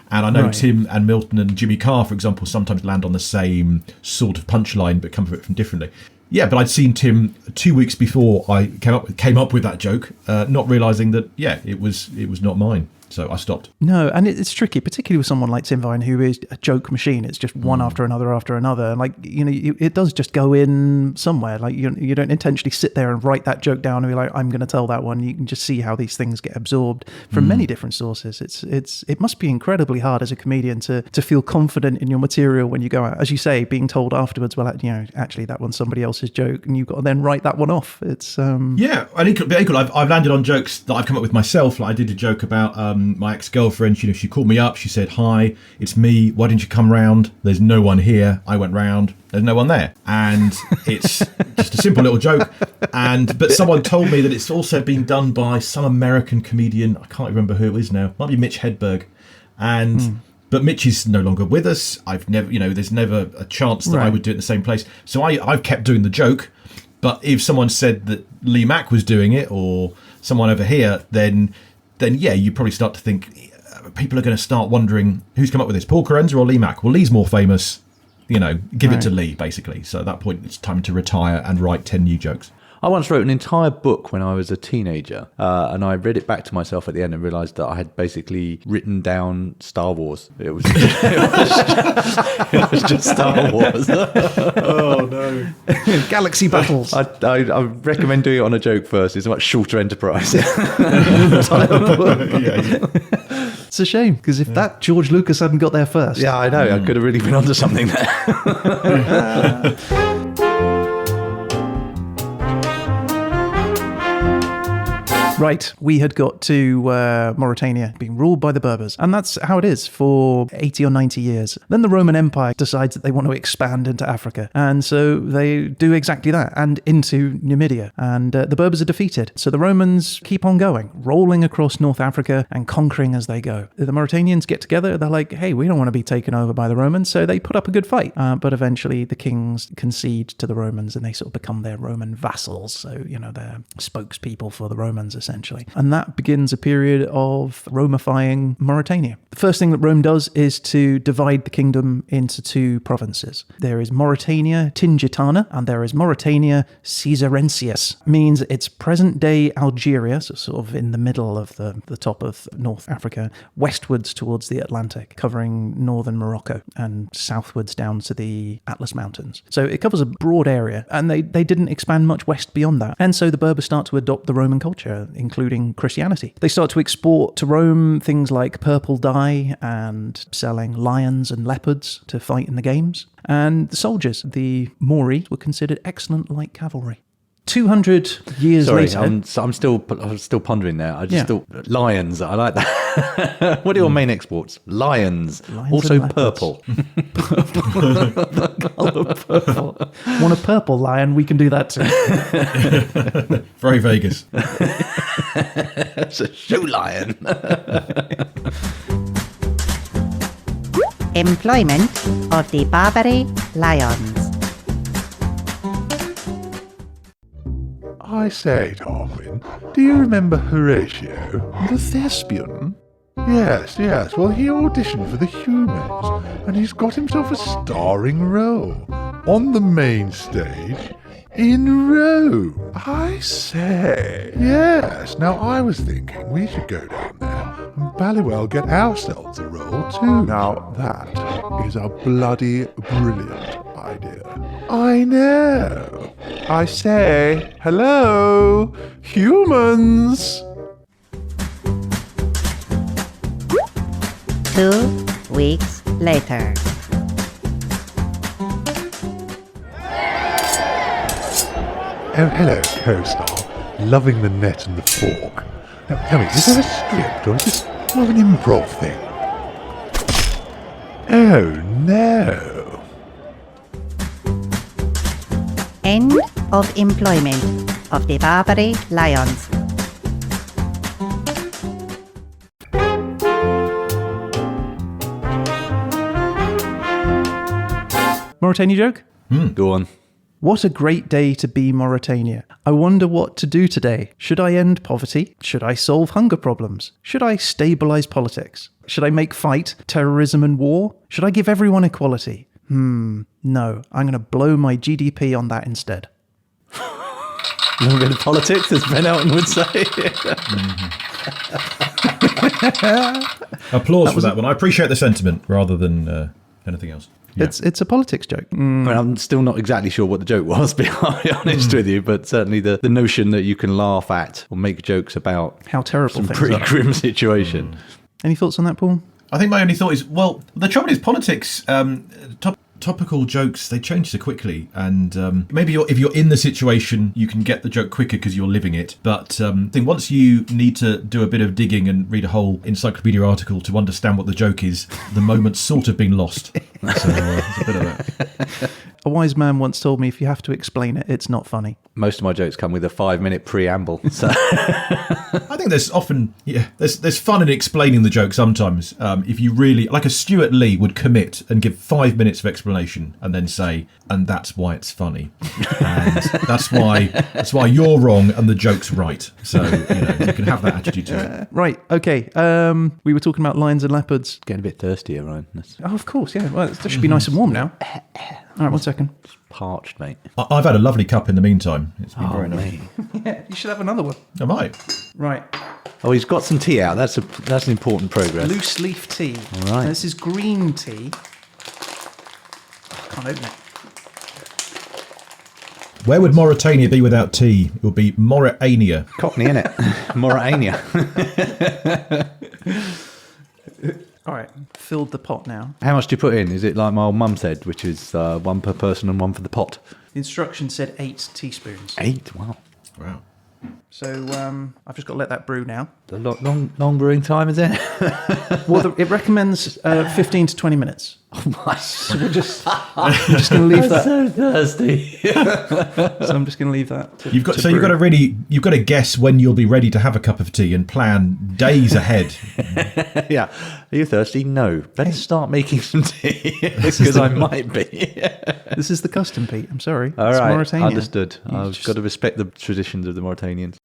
S4: and I know Tim and Milton and Jimmy Carr, for example, sometimes land on the same sort of punchline but come from it from differently. Yeah, but I'd seen Tim 2 weeks before I came up with that joke, not realising that it was not mine. So I stopped.
S2: No, and it's tricky, particularly with someone like Tim Vine, who is a joke machine. It's just one after another after another. And it does just go in somewhere. Like you don't intentionally sit there and write that joke down and be like, I'm going to tell that one. You can just see how these things get absorbed from many different sources. It must be incredibly hard as a comedian to feel confident in your material when you go out, as you say, being told afterwards, well, actually that one's somebody else's joke, and you've got to then write that one off. It's
S4: yeah, and equal. I've landed on jokes that I've come up with myself. Like I did a joke about my ex-girlfriend. She called me up, she said, hi, it's me, why didn't you come round? There's no one here. I went round, there's no one there. And it's just a simple little joke. But someone told me that it's also been done by some American comedian, I can't remember who it is now, might be Mitch Hedberg. But Mitch is no longer with us. I've never, there's never a chance that I would do it in the same place. So I've kept doing the joke. But if someone said that Lee Mack was doing it, or someone over here, then yeah, you probably start to think people are going to start wondering who's come up with this, Paul Kerensa or Lee Mack? Well, Lee's more famous, give it to Lee, basically. So at that point, it's time to retire and write 10 new jokes.
S3: I once wrote an entire book when I was a teenager, and I read it back to myself at the end and realised that I had basically written down Star Wars. It was just Star Wars.
S4: Oh, no.
S2: Galaxy battles.
S3: I recommend doing it on a joke first. It's a much shorter enterprise.
S2: It's a shame, because if that George Lucas hadn't got there first.
S3: Yeah, I know. I could have really been onto something there.
S2: Right, we had got to Mauritania being ruled by the Berbers, and that's how it is for 80 or 90 years. Then the Roman Empire decides that they want to expand into Africa, and so they do exactly that, and into Numidia, and the Berbers are defeated. So the Romans keep on going, rolling across North Africa and conquering as they go. The Mauritanians get together, they're like, hey, we don't want to be taken over by the Romans, so they put up a good fight. But eventually the kings concede to the Romans, and they sort of become their Roman vassals, so, they're spokespeople for the Romans, essentially. And that begins a period of Romifying Mauritania. The first thing that Rome does is to divide the kingdom into two provinces. There is Mauritania Tingitana, and there is Mauritania Caesarensis. Means it's present-day Algeria, so sort of in the middle of the top of North Africa, westwards towards the Atlantic, covering northern Morocco, and southwards down to the Atlas Mountains. So it covers a broad area, and they didn't expand much west beyond that. And so the Berbers start to adopt the Roman culture, including Christianity. They start to export to Rome things like purple dye and selling lions and leopards to fight in the games. And the soldiers, the Maori, were considered excellent light cavalry. 200 years later...
S3: I'm still pondering there. I just thought lions. I like that. What are your main exports? Lions also purple.
S2: The colour purple. Want a purple lion? We can do that too.
S4: Very Vegas.
S3: It's a show lion.
S5: Employment of the Barbary lions.
S6: I say, Tarquin, do you remember Horatio, the thespian? Yes. Well, he auditioned for the Humours, and he's got himself a starring role on the main stage in Rome. I say. Yes. Now, I was thinking we should go down there and ballywell get ourselves a role too. Now, that is a bloody brilliant idea. I know. I say, hello, humans.
S5: 2 weeks later.
S6: Oh, hello, co-star. Loving the net and the fork. Now, tell me, is there a script or is this more of an improv thing? Oh, no.
S5: End of employment of the Barbary lions.
S2: Mauritania joke?
S3: Go on.
S2: What a great day to be Mauritania. I wonder what to do today. Should I end poverty? Should I solve hunger problems? Should I stabilise politics? Should I make fight terrorism and war? Should I give everyone equality? No. I'm going to blow my GDP on that instead.
S3: A little bit of politics, as Ben Elton would say.
S4: Applause for that one. I appreciate the sentiment rather than anything else. Yeah.
S2: It's a politics joke.
S3: Well, I'm still not exactly sure what the joke was, to be honest with you, but certainly the notion that you can laugh at or make jokes about
S2: How terrible
S3: some
S2: things
S3: pretty
S2: are.
S3: grim situation.
S2: Any thoughts on that, Paul?
S4: I think my only thought is, well, the trouble is politics, topical jokes, they change so quickly, and maybe if you're in the situation, you can get the joke quicker because you're living it. But I think once you need to do a bit of digging and read a whole encyclopedia article to understand what the joke is, the moment's sort of been lost. So it's a bit of that.
S2: A wise man once told me if you have to explain it, it's not funny.
S3: Most of my jokes come with a 5-minute preamble. So
S4: I think there's often, there's fun in explaining the joke sometimes. If you really, like a Stuart Lee would commit and give 5 minutes of explanation and then say, and that's why it's funny. And that's why you're wrong and the joke's right. So, you can have that attitude to it.
S2: Right, okay. We were talking about lions and leopards.
S3: getting a bit thirsty here, Ryan. That's
S2: Oh, of course, yeah. Well, it should be nice and warm now. All right, 1 second.
S3: parched, mate.
S4: I've had a lovely cup in the meantime. It's been very nice.
S2: Yeah, you should have another one.
S4: I might.
S2: Right.
S3: Oh, he's got some tea out. That's an important progress.
S2: Loose leaf tea.
S3: All right.
S2: Now, this is green tea. Can't open it.
S4: Where would Mauritania be without tea? It would be Mauritania.
S3: Cockney, innit? Mauritania.
S2: All right, filled the pot now.
S3: How much do you put in? Is it like my old mum said, which is 1 per person and 1 for the pot?
S2: The instructions said 8 teaspoons.
S3: 8? Wow.
S4: Wow.
S2: So I've just got to let that brew now.
S3: A long brewing time, is it?
S2: Well, it recommends 15 to 20 minutes.
S3: Oh my!
S2: So I'm just going to leave that.
S3: So thirsty.
S2: So I'm just going to leave that.
S4: You've got to guess when you'll be ready to have a cup of tea and plan days ahead.
S3: Yeah. Are you thirsty? No. Better start making some tea because I might be.
S2: This is the custom, Pete. I'm sorry.
S3: All
S2: It's
S3: right.
S2: Mauritania.
S3: Understood. I've got to respect the traditions of the Mauritanians.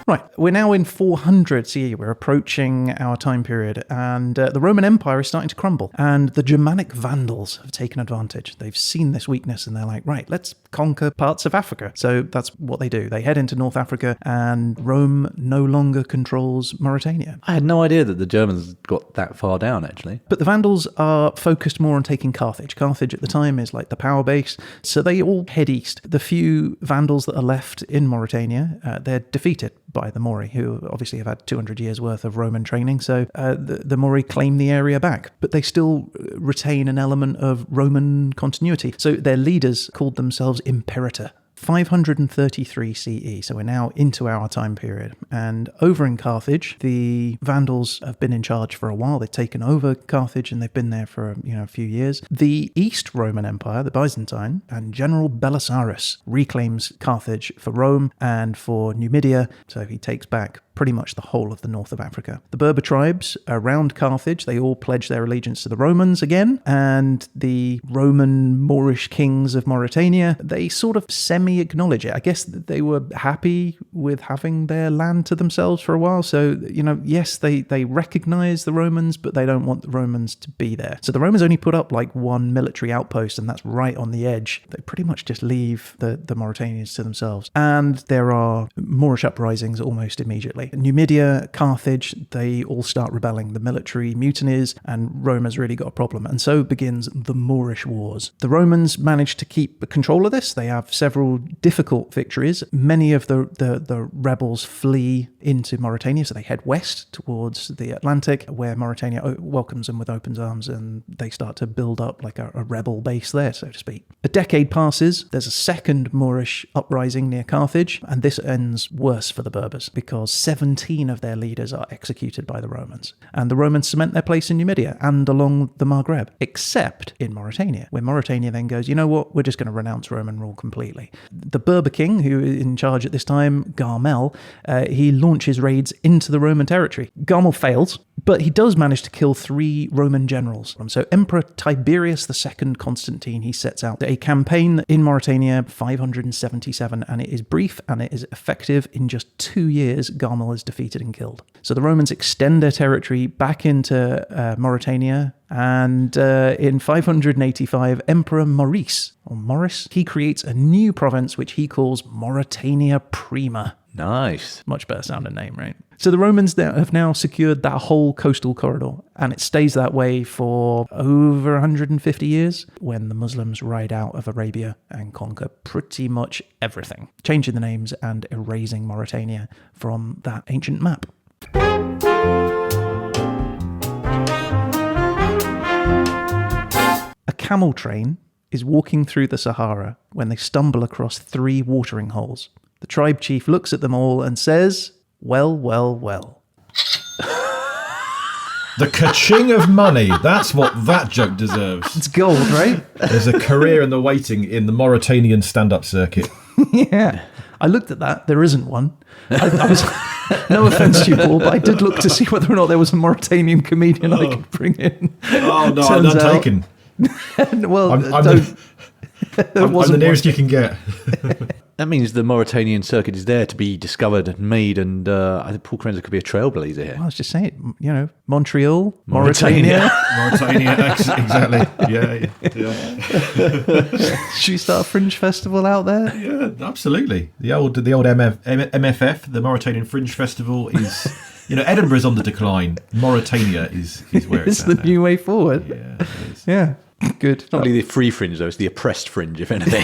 S2: Right, we're now in 400 CE. We're approaching our time period, and the Roman Empire is starting to crumble. And the Germanic Vandals have taken advantage. They've seen this weakness, and they're like, right, let's conquer parts of Africa. So that's what they do. They head into North Africa, and Rome no longer controls Mauritania.
S3: I had no idea that the Germans got that far down, actually.
S2: But the Vandals are focused more on taking Carthage. Carthage at the time is like the power base, so they all head east. The few Vandals that are left in Mauritania, they're defeated by the Mori, who obviously have had 200 years worth of Roman training. So the Mori claim the area back, but they still retain an element of Roman continuity. So their leaders called themselves Imperator. 533 CE, so we're now into our time period. And over in Carthage, the Vandals have been in charge for a while. They've taken over Carthage and they've been there for a few years. The East Roman Empire, the Byzantine, and General Belisarius reclaims Carthage for Rome and for Numidia, so he takes back pretty much the whole of the north of Africa. The Berber tribes around Carthage, they all pledge their allegiance to the Romans again, and the Roman Moorish kings of Mauritania, they sort of semi-acknowledge it. I guess they were happy with having their land to themselves for a while, so, yes, they recognize the Romans, but they don't want the Romans to be there. So the Romans only put up like one military outpost, and that's right on the edge. They pretty much just leave the Mauritanians to themselves. And there are Moorish uprisings almost immediately. Numidia, Carthage, they all start rebelling. The military mutinies, and Rome has really got a problem. And so begins the Moorish Wars. The Romans manage to keep control of this. They have several difficult victories. Many of the rebels flee into Mauritania, so they head west towards the Atlantic, where Mauritania welcomes them with open arms, and they start to build up like a rebel base there, so to speak. A decade passes. There's a second Moorish uprising near Carthage, and this ends worse for the Berbers because 17 of their leaders are executed by the Romans. And the Romans cement their place in Numidia and along the Maghreb, except in Mauritania, where Mauritania then goes, you know what, we're just going to renounce Roman rule completely. The Berber king, who is in charge at this time, Garmel, he launches raids into the Roman territory. Garmel fails, but he does manage to kill 3 Roman generals. So Emperor Tiberius II Constantine, he sets out a campaign in Mauritania, 577, and it is brief and it is effective. In just 2 years, Garmel is defeated and killed. So the Romans extend their territory back into Mauritania, and in 585, Emperor Maurice, he creates a new province which he calls Mauritania Prima.
S3: Nice.
S2: Much better sounding name, right? So the Romans have now secured that whole coastal corridor, and it stays that way for over 150 years when the Muslims ride out of Arabia and conquer pretty much everything, changing the names and erasing Mauritania from that ancient map. A camel train is walking through the Sahara when they stumble across 3 watering holes. The tribe chief looks at them all and says, well, well, well.
S4: The ka-ching of money. That's what that joke deserves.
S2: It's gold, right?
S4: There's a career in the waiting in the Mauritanian stand-up circuit.
S2: Yeah. I looked at that. There isn't one. I was, no offense to you, Paul, but I did look to see whether or not there was a Mauritanian comedian I could bring in.
S4: Oh, no, I'm not taken.
S2: Well,
S4: I'm the nearest you can get.
S3: That means the Mauritanian circuit is there to be discovered and made, and I think Paul Kerensa could be a trailblazer here.
S2: Well, I was just saying, Montreal, Mauritania.
S4: Exactly. Yeah.
S2: Should we start a fringe festival out there?
S4: Yeah, absolutely. The old MFF, the Mauritanian Fringe Festival, is... Edinburgh's on the decline. Mauritania is where it's
S2: at. It's the new way forward.
S4: Yeah, it is.
S2: Yeah, good.
S3: It's not really the free fringe, though. It's the oppressed fringe, if anything.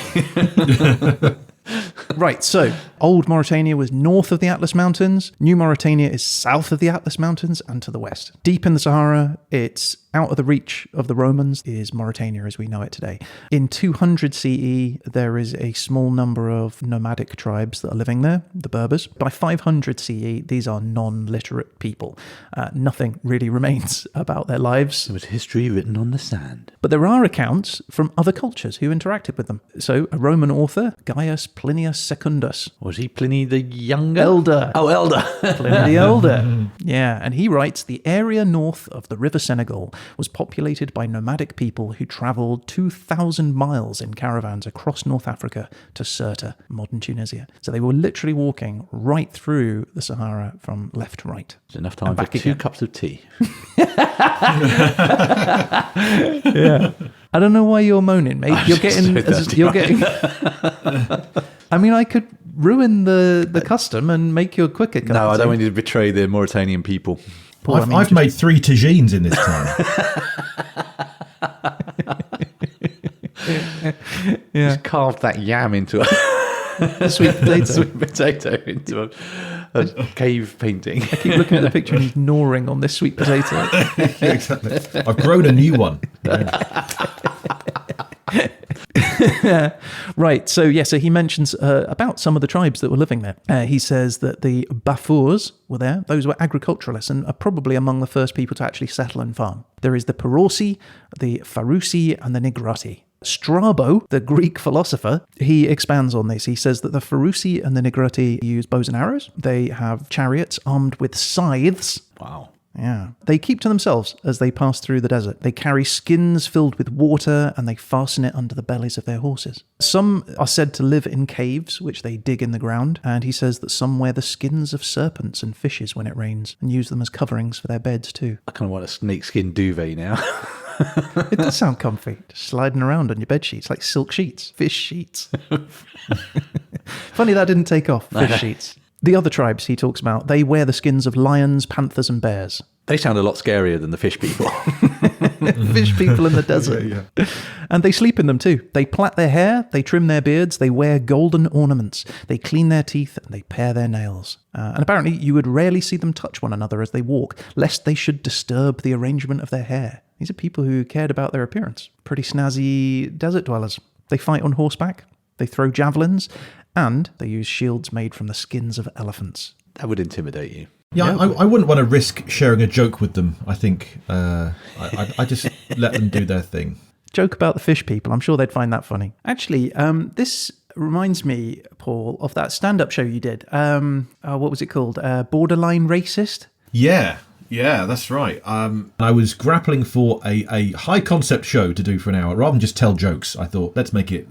S2: Right, so Old Mauritania was north of the Atlas Mountains. New Mauritania is south of the Atlas Mountains and to the west. Deep in the Sahara, it's out of the reach of the Romans, is Mauritania as we know it today. In 200 CE, there is a small number of nomadic tribes that are living there, the Berbers. By 500 CE, these are non-literate people. Nothing really remains about their lives.
S3: There was history written on the sand.
S2: But there are accounts from other cultures who interacted with them. So a Roman author, Gaius Plinius Secundus.
S3: Was he Pliny the Younger?
S2: Elder.
S3: Oh, Elder.
S2: Pliny the Elder. Yeah, and he writes, the area north of the River Senegal was populated by nomadic people who travelled 2,000 miles in caravans across North Africa to Sirte, modern Tunisia. So they were literally walking right through the Sahara from left to right.
S3: It's enough time for
S2: back
S3: 2
S2: again.
S3: cups of tea.
S2: Yeah. I don't know why you're moaning, mate. You're getting. I mean, I could ruin the custom and make you a quicker cup.
S3: No, I don't want you to betray the Mauritanian people.
S2: Paul,
S4: I've made 3 tagines in this time.
S2: Yeah.
S3: Just carved that yam into a
S2: Sweet potato.
S3: sweet potato into a cave painting.
S2: I keep looking at the picture and he's gnawing on this sweet potato.
S4: Yeah, exactly. I've grown a new one.
S2: Right, so he mentions about some of the tribes that were living there. He says that the Bafours were there. Those were agriculturalists and are probably among the first people to actually settle and farm. There is the Perorsi, the Farusi, and the Nigrati. Strabo, the Greek philosopher, he expands on this. He says that the Farusi and the Nigrati use bows and arrows. They have chariots armed with scythes.
S3: Wow.
S2: Yeah. They keep to themselves as they pass through the desert. They carry skins filled with water and they fasten it under the bellies of their horses. Some are said to live in caves, which they dig in the ground. And he says that some wear the skins of serpents and fishes when it rains and use them as coverings for their beds too.
S3: I kind of want a snakeskin duvet now.
S2: It does sound comfy. Just sliding around on your bed sheets like silk sheets, fish sheets. Funny that didn't take off, fish sheets. The other tribes he talks about, they wear the skins of lions, panthers and bears.
S3: They sound a lot scarier than the fish people.
S2: Fish people in the desert.
S4: Yeah.
S2: And they sleep in them too. They plait their hair, they trim their beards, they wear golden ornaments, they clean their teeth and they pare their nails. And apparently you would rarely see them touch one another as they walk, lest they should disturb the arrangement of their hair. These are people who cared about their appearance. Pretty snazzy desert dwellers. They fight on horseback, they throw javelins, and they use shields made from the skins of elephants.
S3: That would intimidate you.
S4: Yeah, I wouldn't want to risk sharing a joke with them. I think I just let them do their thing.
S2: Joke about the fish people. I'm sure they'd find that funny. Actually, this reminds me, Paul, of that stand-up show you did. What was it called? Borderline Racist?
S4: Yeah, that's right. I was grappling for a high concept show to do for an hour. Rather than just tell jokes, I thought, let's make it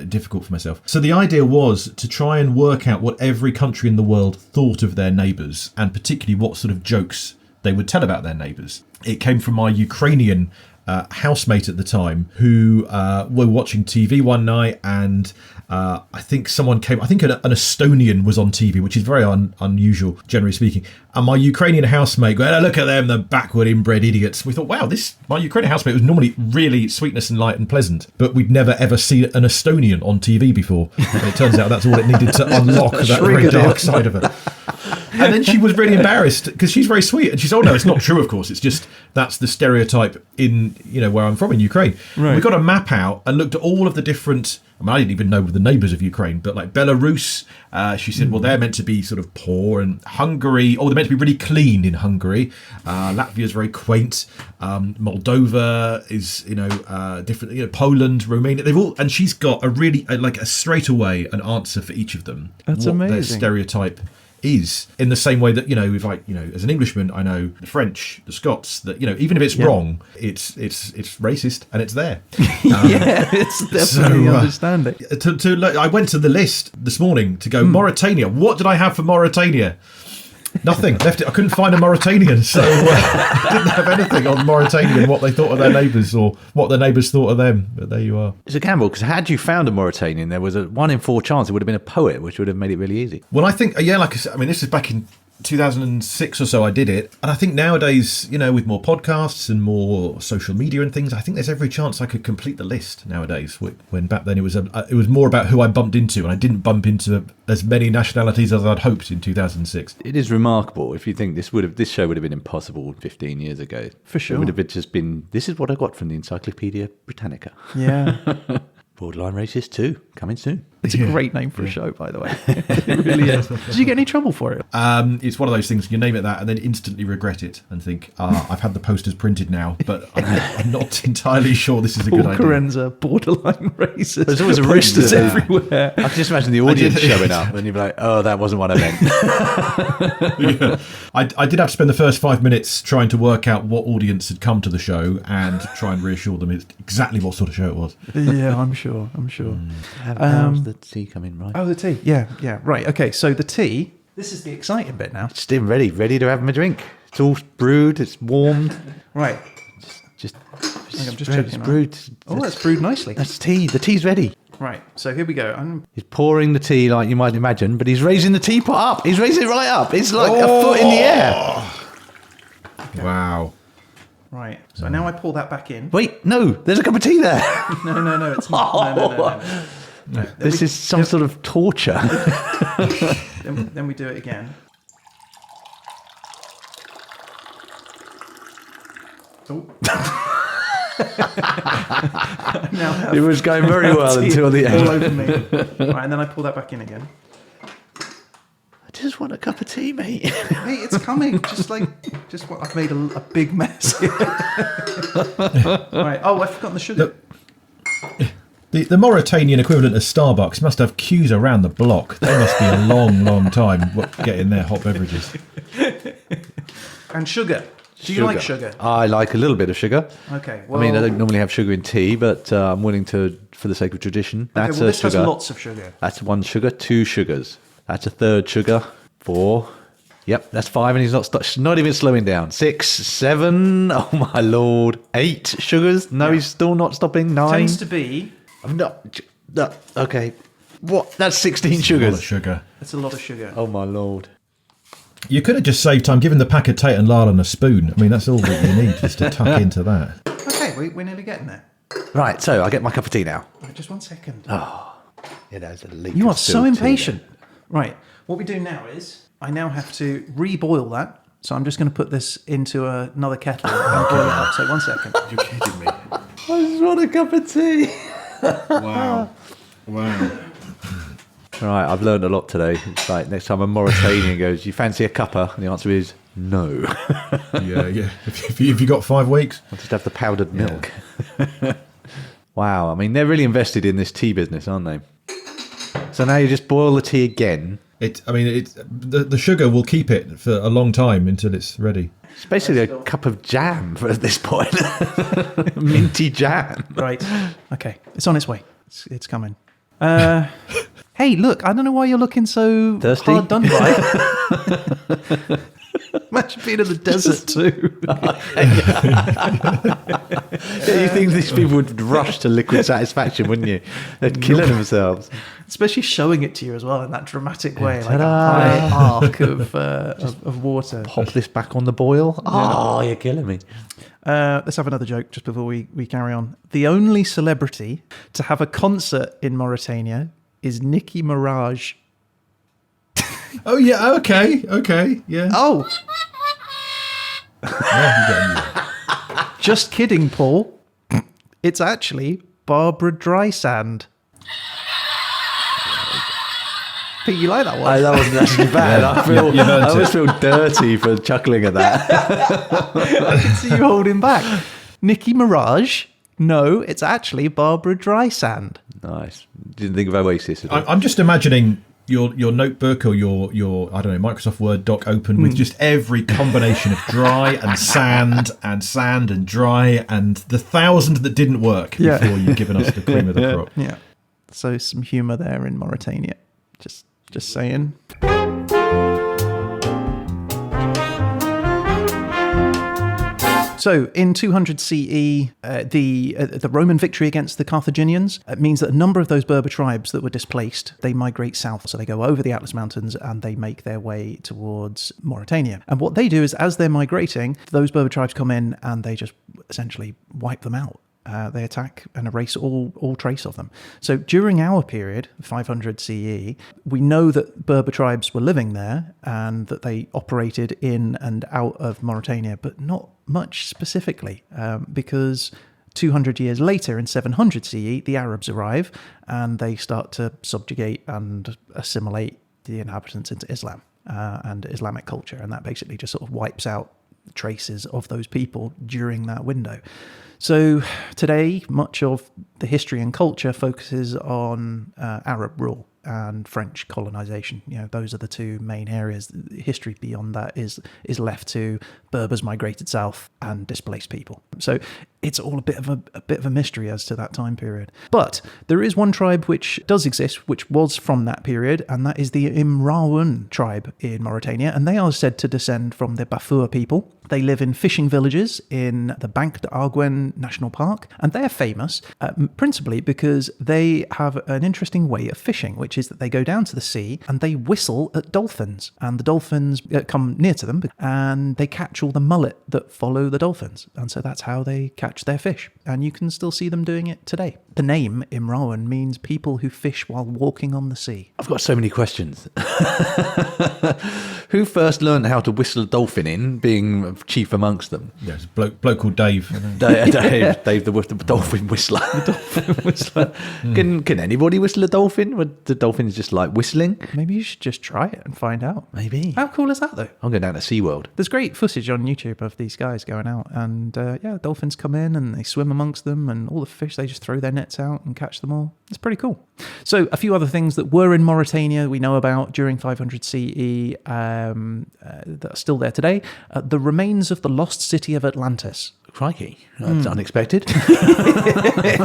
S4: difficult for myself. So the idea was to try and work out what every country in the world thought of their neighbours, and particularly what sort of jokes they would tell about their neighbours. It came from my Ukrainian housemate at the time, who were watching TV one night, and I think someone came, I think an Estonian was on TV, which is very unusual, generally speaking. And my Ukrainian housemate going, oh, look at them, the backward inbred idiots. We thought, wow, my Ukrainian housemate was normally really sweetness and light and pleasant, but we'd never ever seen an Estonian on TV before. And it turns out that's all it needed to unlock that very dark side of her. And then she was really embarrassed because she's very sweet, and she said, "Oh no, it's not true. Of course, it's just that's the stereotype in where I'm from in Ukraine." Right. We got a map out and looked at all of the different. I mean, I didn't even know the neighbours of Ukraine, but like Belarus, she said, well, they're meant to be sort of poor, and Hungary, they're meant to be really clean in Hungary. Latvia's very quaint. Moldova is, different. Poland, Romania, they've all, and she's got a really a straight away an answer for each of them.
S2: That's
S4: what
S2: amazing.
S4: Their stereotype is, in the same way that if I as an Englishman I know the French, the Scots, that even if it's wrong, it's racist and it's there.
S2: It's definitely understanding.
S4: I went to the list this morning to go Mauritania. What did I have for Mauritania? Nothing. Left it. I couldn't find a Mauritanian, so I didn't have anything on Mauritania and what they thought of their neighbours or what their neighbours thought of them. But there you are.
S3: It's a gamble, because had you found a Mauritanian, there was a 1 in 4 chance it would have been a poet, which would have made it really easy.
S4: Well, I think, like I said, this is back in 2006 or so I did it, and I think nowadays, with more podcasts and more social media and things, I think there's every chance I could complete the list nowadays. When back then it was more about who I bumped into, and I didn't bump into as many nationalities as I'd hoped in 2006.
S3: It is remarkable if you think this show would have been impossible 15 years ago.
S2: For sure.
S3: It would have just been, this is what I got from the Encyclopedia Britannica.
S2: Yeah.
S3: Borderline Racist 2, coming soon.
S2: It's a great name for a show, by the way. It really is. Did you get any trouble for it?
S4: It's one of those things, you name it that and then instantly regret it and think, I've had the posters printed now, but I'm not entirely sure this is a good idea.
S2: Kerensa, Borderline Racist.
S3: There's always a risk
S2: posters
S3: to that.
S2: everywhere.
S3: I can just imagine the audience showing up and you'd be like, oh, that wasn't what I meant.
S4: Yeah. I did have to spend the first 5 minutes trying to work out what audience had come to the show and try and reassure them exactly what sort of show it was.
S2: Yeah, I'm sure.
S3: How's the tea coming, right?
S2: Oh, the tea. Yeah. Right. Okay. So the tea. This is the exciting bit now.
S3: Just in ready to have my drink. It's all brewed, it's warmed.
S2: Right.
S3: Just
S2: I'm just
S3: brewed,
S2: checking.
S3: it's brewed.
S2: Oh, that's brewed nicely.
S3: That's tea. The tea's ready.
S2: Right. So here we go.
S3: He's pouring the tea like you might imagine, but he's raising the teapot up. He's raising it right up. It's like a foot in the air.
S2: Okay.
S4: Wow.
S2: Right. So now I pour that back in.
S3: Wait, no, there's a cup of tea there.
S2: No. It's not. No.
S3: This is some sort of torture.
S2: Then we do it again. Oh. Now
S3: It was going very well until the end.
S2: all over me. Right, and then I pull that back in again.
S3: I just want a cup of tea, mate.
S2: Hey, it's coming. Just what I've made a big mess here. Right. Oh, I've forgotten the sugar.
S4: The Mauritanian equivalent of Starbucks must have queues around the block. They must be a long, long time getting their hot beverages.
S2: And sugar. Do you like sugar?
S3: I like a little bit of sugar.
S2: Okay. Well,
S3: I mean, I don't normally have sugar in tea, but I'm willing to, for the sake of tradition. That's
S2: well,
S3: a
S2: this
S3: sugar.
S2: has lots of sugar.
S3: That's 1 sugar, 2 sugars. That's a 3rd sugar. 4. Yep, that's 5, and he's not even slowing down. 6, 7. Oh my lord. 8 sugars. No, he's still not stopping. 9.
S2: Tends to be.
S3: I'm not. No, okay. What? That's 16
S4: A lot of
S3: sugars.
S4: sugar.
S2: It's a lot of sugar.
S3: Oh my lord.
S4: You could have just saved time giving the pack of Tate and Lyle and a spoon. I mean, that's all that you need, just to tuck into that.
S2: Okay, we're nearly getting there.
S3: Right, so I get my cup of tea now.
S2: Right, just 1 second.
S3: Yeah, there's a leak.
S2: You
S3: of
S2: are so
S3: spilled tea
S2: impatient. Right. What we do now is I now have to reboil that. So I'm just going to put this into another kettle and boil it up. So 1 second.
S4: You're kidding me.
S3: there. I just want a cup of tea.
S4: Wow.
S3: Right, I've learned a lot today. It's like next time a Mauritanian goes, "You fancy a cuppa?" And the answer is no.
S4: Yeah. If you got 5 weeks.
S3: I'll just have the powdered milk. Wow, I mean, they're really invested in this tea business, aren't they? So now you just boil the tea again.
S4: The sugar will keep it for a long time until it's ready.
S3: It's basically a cup of jam at this point. Minty jam.
S2: Right. Okay. It's on its way. It's coming. Hey, look, I don't know why you're looking so
S3: Thirsty?
S2: hard done by. Imagine being in the desert too.
S3: Yeah, you think these people would rush to liquid satisfaction, wouldn't you? They'd kill themselves.
S2: Especially showing it to you as well in that dramatic way, like a
S3: Ta-da.
S2: high arc of water.
S3: Pop this back on the boil. Oh, you're killing me.
S2: Let's have another joke just before we carry on. The only celebrity to have a concert in Mauritania is Nicki Minaj.
S4: Oh, yeah, okay, yeah.
S2: Oh,
S4: Yeah,
S2: just kidding, Paul. It's actually Barbara Streisand. I think you like that one.
S3: That wasn't actually bad.
S4: Yeah,
S3: I always feel dirty for chuckling at that.
S2: I can see you holding back. Nicki Minaj? No, it's actually Barbara Streisand.
S3: Nice. Didn't think of Oasis at all.
S4: I'm just imagining your notebook or your I don't know, Microsoft Word doc open with just every combination of dry and sand and dry and the 1,000 that didn't work before you've given us the cream of the crop.
S2: Yeah. So some humour there in Mauritania. Just saying. So in 200 CE, the Roman victory against the Carthaginians means that a number of those Berber tribes that were displaced, they migrate south. So they go over the Atlas Mountains and they make their way towards Mauritania. And what they do is, as they're migrating, those Berber tribes come in and they just essentially wipe them out. They attack and erase all trace of them. So during our period, 500 CE, we know that Berber tribes were living there and that they operated in and out of Mauritania, but not much specifically, because 200 years later, in 700 CE, the Arabs arrive and they start to subjugate and assimilate the inhabitants into Islam and Islamic culture, and that basically just sort of wipes out traces of those people during that window. So today, much of the history and culture focuses on Arab rule and French colonization. Those are the two main areas. History beyond that is left to Berbers migrated south and displaced people. So it's all a bit of a mystery as to that time period. But there is one tribe which does exist, which was from that period, and that is the Imraoun tribe in Mauritania, and they are said to descend from the Bafur people. They live in fishing villages in the Banque d'Arguen National Park, and they're famous principally because they have an interesting way of fishing, which is that they go down to the sea and they whistle at dolphins, and the dolphins come near to them and they catch all the mullet that follow the dolphins, and so that's how they catch their fish, and you can still see them doing it today. The name Imraoun means people who fish while walking on the sea.
S3: I've got so many questions. Who first learned how to whistle a dolphin in, being chief amongst them?
S4: Yeah, it's a bloke called Dave.
S3: Dave the dolphin whistler. Can anybody whistle a dolphin? Would the dolphins just like whistling?
S2: Maybe you should just try it and find out.
S3: Maybe.
S2: How cool is that, though?
S3: I'm going down to SeaWorld.
S2: There's great footage on YouTube of these guys going out, and dolphins come in and they swim amongst them, and all the fish, they just throw their nets out and catch them all. It's pretty cool. So a few other things that were in Mauritania we know about during 500 CE that are still there today. The remains of the lost city of Atlantis.
S3: Crikey, that's unexpected.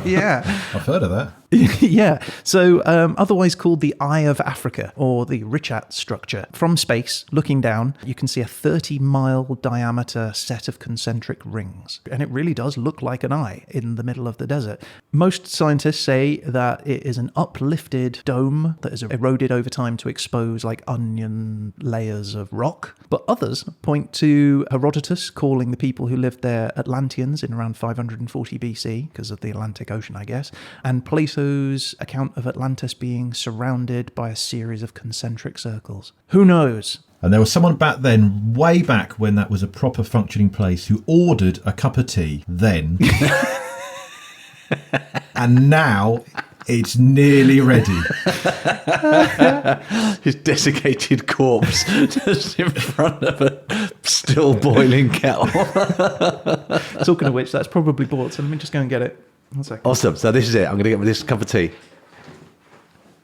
S2: Yeah.
S4: I've heard of that.
S2: Yeah. So otherwise called the Eye of Africa, or the Richat structure. From space, looking down, you can see a 30-mile diameter set of concentric rings. And it really does look like an eye in the middle of the desert. Most scientists say that it is an uplifted dome that has eroded over time to expose like onion layers of rock. But others point to Herodotus calling the people who lived there Atlanteans in around 540 BC, because of the Atlantic Ocean, I guess, and Plato's account of Atlantis being surrounded by a series of concentric circles. Who knows?
S4: And there was someone back then, way back when that was a proper functioning place, who ordered a cup of tea then. And now it's nearly ready.
S3: His desiccated corpse just in front of a still boiling kettle.
S2: Talking of which, that's probably bought, so let me just go and get it. 1 second.
S3: Awesome. So this is it. I'm going to get me this cup of tea.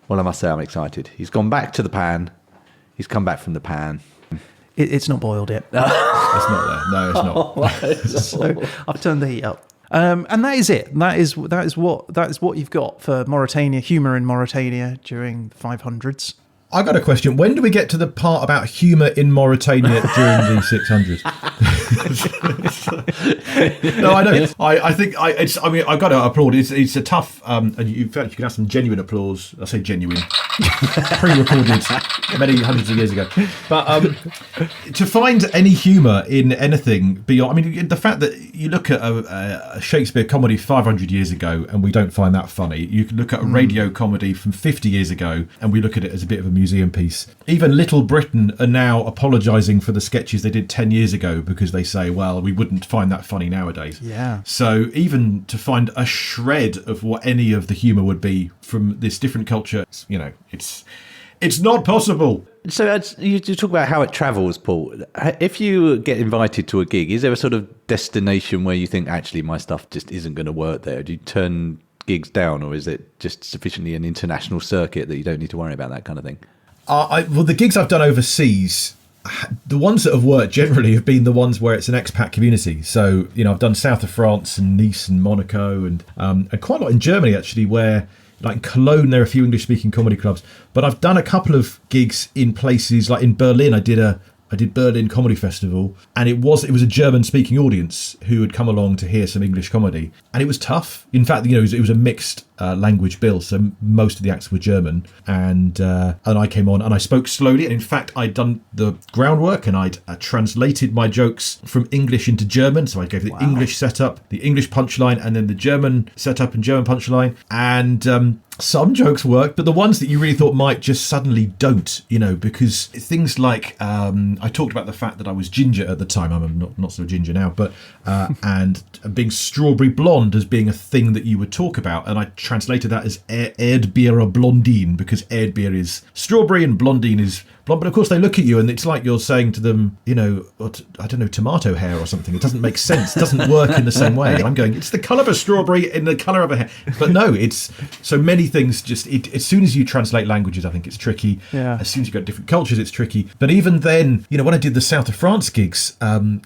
S3: Well, I must say I'm excited. He's gone back to the pan. He's come back from the pan.
S2: It's not boiled yet.
S4: It's not there. No, it's not.
S2: So I've turned the heat up. And that is it. That is what you've got for Mauritania, humour in Mauritania during the 500s.
S4: I got a question. When do we get to the part about humour in Mauritania during the 600s? No, I don't. I think I've got to applaud. It's a tough. And you can have some genuine applause. I say genuine, pre-recorded many hundreds of years ago. But to find any humour in anything beyond, I mean, the fact that you look at a Shakespeare comedy 500 years ago and we don't find that funny. You can look at a radio comedy from 50 years ago and we look at it as a bit of a museum piece. Even Little Britain are now apologising for the sketches they did 10 years ago because they say, well, we wouldn't find that funny nowadays.
S2: Yeah.
S4: So even to find a shred of what any of the humour would be from this different culture, it's not possible.
S3: So you talk about how it travels, Paul. If you get invited to a gig, is there a sort of destination where you think, actually, my stuff just isn't going to work there? Do you turn gigs down, or is it just sufficiently an international circuit that you don't need to worry about that kind of thing?
S4: Well, the gigs I've done overseas, the ones that have worked generally have been the ones where it's an expat community. So, I've done south of France and Nice and Monaco and quite a lot in Germany, actually, where, like in Cologne, there are a few English-speaking comedy clubs. But I've done a couple of gigs in places, like in Berlin, I did a I did Berlin Comedy Festival, and it was a German-speaking audience who had come along to hear some English comedy, and it was tough. In fact, it was a mixed language bill, so most of the acts were German, and I came on and I spoke slowly, and in fact I'd done the groundwork and I'd translated my jokes from English into German, so I gave the English setup, the English punchline, and then the German setup and German punchline, and some jokes worked, but the ones that you really thought might just suddenly don't, because things like I talked about the fact that I was ginger at the time. I'm not so ginger now, but and being strawberry blonde as being a thing that you would talk about, and I translated that as Erdbeere blondine, because Erdbeere is strawberry and blondine is blonde. But of course they look at you and it's like you're saying to them, I don't know, tomato hair or something. It doesn't make sense. It doesn't work in the same way. And I'm going, it's the colour of a strawberry in the colour of a hair. But no, it's so many things. As soon as you translate languages, I think it's tricky.
S2: Yeah.
S4: As soon as you got different cultures, it's tricky. But even then, when I did the South of France gigs,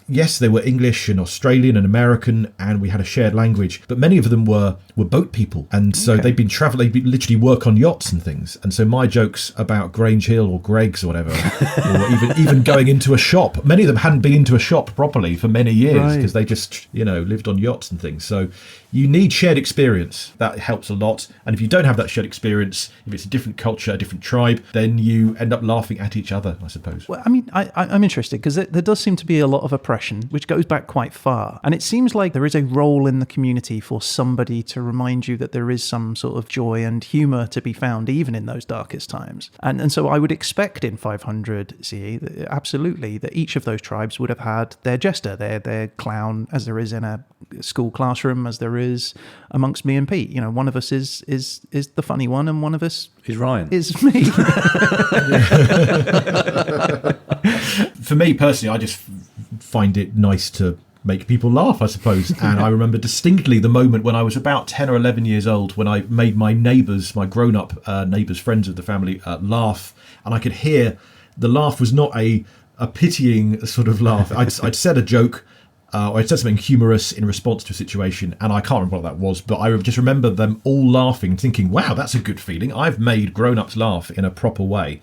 S4: yes, they were English and Australian and American, and we had a shared language. But many of them were boat people, and so they'd been travelling, they'd literally work on yachts and things. And so my jokes about Grange Hill or Greggs or whatever, or even going into a shop, many of them hadn't been into a shop properly for many years because they just lived on yachts and things. So you need shared experience. That helps a lot. And if you don't have that shared experience, if it's a different culture, a different tribe, then you end up laughing at each other, I suppose.
S2: Well, I mean, I'm interested because there does seem to be a lot of oppression, which goes back quite far. And it seems like there is a role in the community for somebody to remind you that there is some sort of joy and humour to be found, even in those darkest times. And so I would expect in 500 CE, absolutely, that each of those tribes would have had their jester, their clown, as there is in a school classroom, as there is amongst me and Pete. One of us is the funny one, and one of us
S3: is Ryan.
S2: Is me.
S4: For me personally, I just find it nice to make people laugh, I suppose. And I remember distinctly the moment when I was about 10 or 11 years old, when I made my neighbours, my grown-up neighbours, friends of the family, laugh, and I could hear the laugh was not a pitying sort of laugh. I'd said a joke, or I'd said something humorous in response to a situation, and I can't remember what that was, but I just remember them all laughing, thinking, wow, that's a good feeling. I've made grown-ups laugh in a proper way.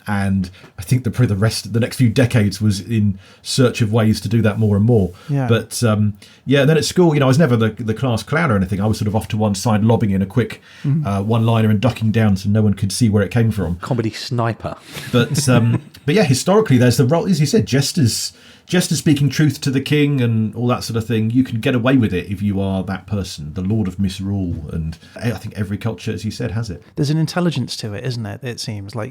S4: And I think the next few decades was in search of ways to do that more and more.
S2: Yeah.
S4: But and then at school, I was never the class clown or anything. I was sort of off to one side, lobbing in a quick one-liner and ducking down so no one could see where it came from.
S3: Comedy sniper.
S4: But yeah, historically, there's the role, as you said, jesters speaking truth to the king and all that sort of thing. You can get away with it if you are that person, the Lord of Misrule. And I think every culture, as you said, has it.
S2: There's an intelligence to it, isn't it? It seems like,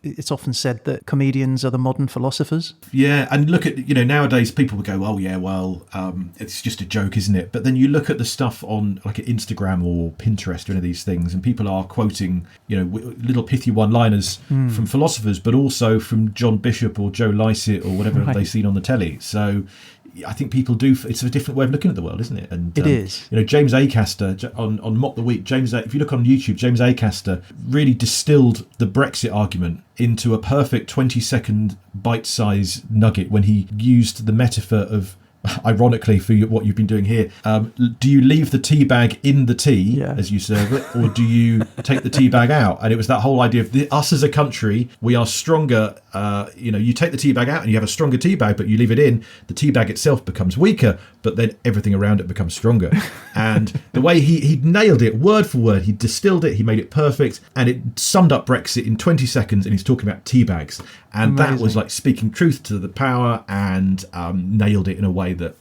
S2: it's often said that comedians are the modern philosophers.
S4: Yeah, and look at, nowadays people would go, oh yeah, well, it's just a joke, isn't it? But then you look at the stuff on like Instagram or Pinterest or any of these things, and people are quoting, little pithy one-liners from philosophers, but also from John Bishop or Joe Lycett or whatever they've seen on the telly. So I think people do. It's a different way of looking at the world, isn't it? And
S2: it is.
S4: James Acaster on Mock the Week. If you look on YouTube, James Acaster really distilled the Brexit argument into a perfect 20-second bite-sized nugget when he used the metaphor of, ironically for what you've been doing here, do you leave the tea bag in the tea as you serve it, or do you take the tea bag out? And it was that whole idea of us as a country, we are stronger. You take the tea bag out and you have a stronger tea bag, but you leave it in, the tea bag itself becomes weaker, but then everything around it becomes stronger. And the way he nailed it word for word, he distilled it, he made it perfect, and it summed up Brexit in 20 seconds, and he's talking about tea bags. And That was like speaking truth to the power, and nailed it in a way that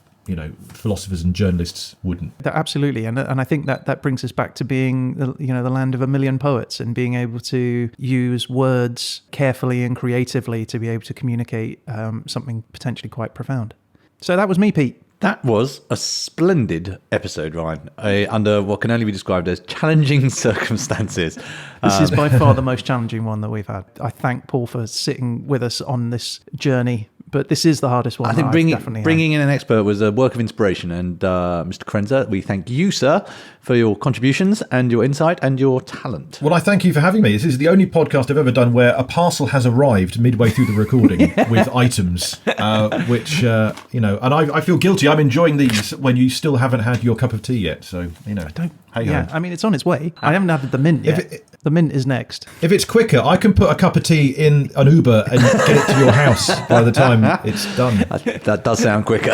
S4: philosophers and journalists wouldn't.
S2: Absolutely, and I think that brings us back to being the land of a million poets, and being able to use words carefully and creatively to be able to communicate something potentially quite profound. So that was me, Pete.
S3: That was a splendid episode, Ryan, under what can only be described as challenging circumstances.
S2: This is by far the most challenging one that we've had. I thank Paul for sitting with us on this journey, but this is the hardest one.
S3: I think bringing in an expert was a work of inspiration. And Mr. Kerensa, we thank you, sir, for your contributions and your insight and your talent.
S4: Well, I thank you for having me. This is the only podcast I've ever done where a parcel has arrived midway through the recording with items, which, and I feel guilty. I'm enjoying these when you still haven't had your cup of tea yet. So,
S2: I mean, it's on its way. I haven't had the mint yet. The mint is next.
S4: If it's quicker, I can put a cup of tea in an Uber and get it to your house by the time it's done.
S3: That does sound quicker.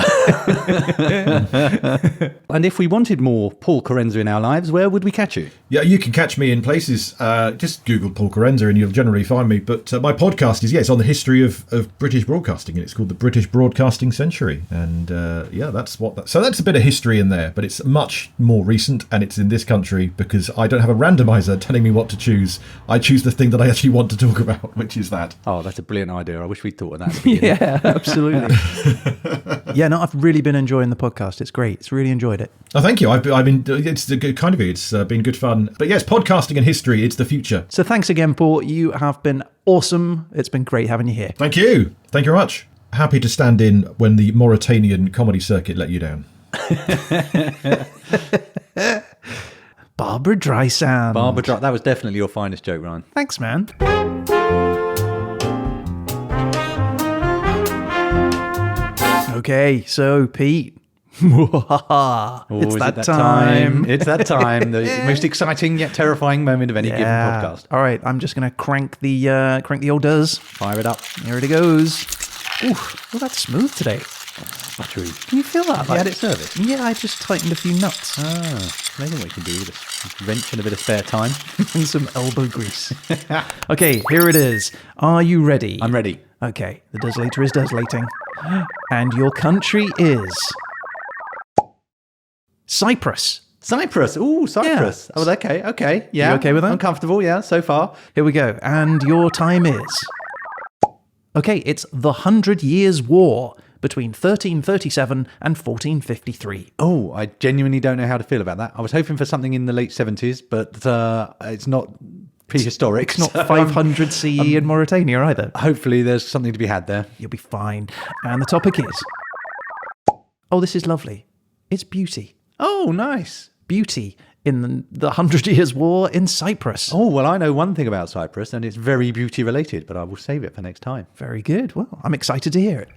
S3: And if we wanted more Paul Kerensa in our lives, where would we catch you?
S4: Yeah, you can catch me in places. Just Google Paul Kerensa and you'll generally find me. But my podcast is, it's on the history of British broadcasting, and it's called the British Broadcasting Century. And so that's a bit of history in there, but it's much more recent, and it's in this country because I don't have a randomizer telling me what to choose. I choose the thing that I actually want to talk about, which is that.
S3: Oh, that's a brilliant idea. I wish we'd thought of that at the beginning.
S2: Yeah, absolutely. Yeah, no, I've really been enjoying the podcast. It's great. It's really enjoyed it.
S4: Oh, thank you. I've been. It's kind of you. It's been good fun. But yes, podcasting and history. It's the future.
S2: So thanks again, Paul. You have been awesome. It's been great having you here.
S4: Thank you. Thank you very much. Happy to stand in when the Mauritanian comedy circuit let you down.
S2: Barbara Streisand.
S3: That was definitely your finest joke, Ryan.
S2: Thanks, man. Okay, so Pete. It's that time.
S3: It's that time. The most exciting yet terrifying moment of any given podcast.
S2: All right, I'm just going to crank the hors d'oeuvres.
S3: Fire it up.
S2: Here it goes. Ooh, well, that's smooth today.
S3: Buttery.
S2: Can you feel that?
S3: You had it service?
S2: Yeah, I just tightened a few nuts.
S3: Maybe what you can do with a wrench and a bit of spare time.
S2: And some elbow grease. Okay, here it is. Are you ready?
S3: I'm ready.
S2: Okay, the does-later is does-lating. And your country is... Cyprus.
S3: Cyprus. Ooh, Cyprus.
S2: Yeah.
S3: Oh, okay. Yeah.
S2: You okay with that?
S3: I'm comfortable, yeah, so far.
S2: Here we go. And your time is... Okay, it's the 100 Years' War between 1337 and 1453.
S3: Oh, I genuinely don't know how to feel about that. I was hoping for something in the late 70s, but it's not prehistoric.
S2: It's not 500 CE in Mauritania either.
S3: Hopefully there's something to be had there.
S2: You'll be fine. And the topic is... Oh, this is lovely. It's beauty.
S3: Oh, nice.
S2: Beauty in the 100 Years' War in Cyprus.
S3: Oh, well, I know one thing about Cyprus, and it's very beauty related, but I will save it for next time.
S2: Very good. Well, I'm excited to hear it.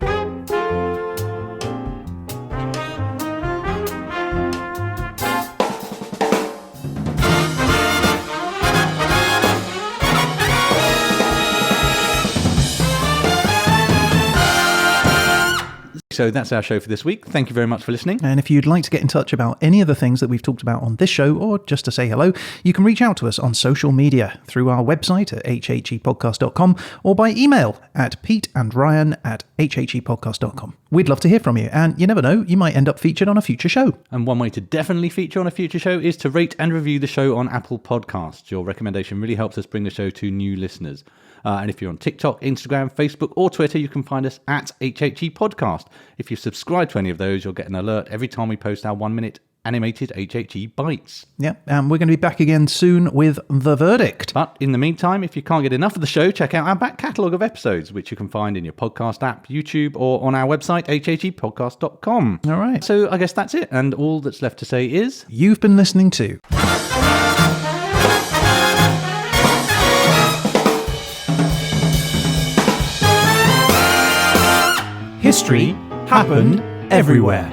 S3: So that's our show for this week. Thank you very much for listening.
S2: And if you'd like to get in touch about any of the things that we've talked about on this show, or just to say hello, you can reach out to us on social media through our website at hhepodcast.com or by email at peteandryan@hhepodcast.com. We'd love to hear from you, and you never know, you might end up featured on a future show.
S3: And one way to definitely feature on a future show is to rate and review the show on Apple Podcasts. Your recommendation really helps us bring the show to new listeners. And if you're on TikTok, Instagram, Facebook, or Twitter, you can find us at HHE Podcast. If you subscribe to any of those, you'll get an alert every time we post our 1-minute animated HHE bites.
S2: Yeah, and we're going to be back again soon with The Verdict.
S3: But in the meantime, if you can't get enough of the show, check out our back catalogue of episodes, which you can find in your podcast app, YouTube, or on our website, hhepodcast.com.
S2: All right.
S3: So I guess that's it. And all that's left to say is...
S2: You've been listening to... History happened everywhere.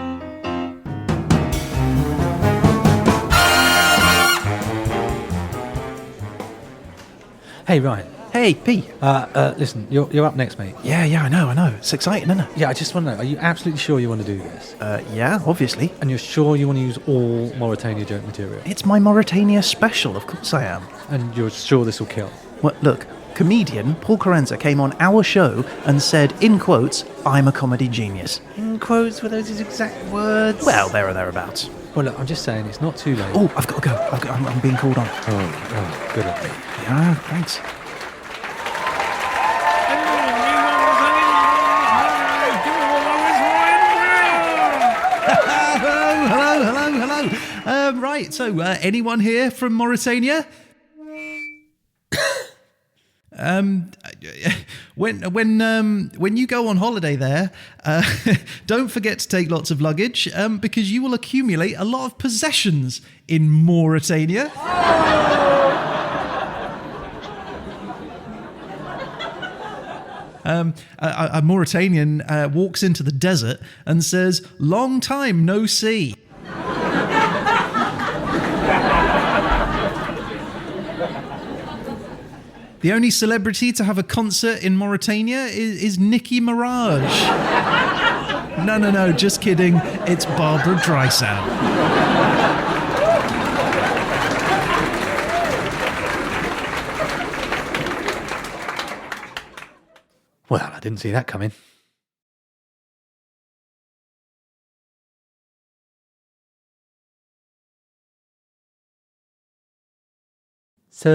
S1: Hey, Ryan.
S2: Hey, Pete.
S1: Listen, you're up next, mate.
S2: Yeah, I know. It's exciting, isn't it?
S1: Yeah, I just want to know, are you absolutely sure you want to do this?
S2: Yeah, obviously.
S1: And you're sure you want to use all Mauritania joke material?
S2: It's my Mauritania special, of course I am.
S1: And you're sure this will kill?
S2: Well, look, comedian Paul Kerensa came on our show and said, in quotes, "I'm a comedy genius."
S1: In quotes, were those his exact words?
S2: Well, there or thereabouts.
S1: Well, look, I'm just saying, it's not too late.
S2: Oh, I've got to go. I'm being called on.
S1: Oh, good luck, mate.
S2: Yeah, thanks. Hello. Right, so anyone here from Mauritania? When you go on holiday there, don't forget to take lots of luggage, because you will accumulate a lot of possessions in Mauritania. A Mauritanian walks into the desert and says, "Long time no see." The only celebrity to have a concert in Mauritania is Nicki Minaj. No, just kidding. It's Barbara Streisand.
S3: Well, I didn't see that coming. So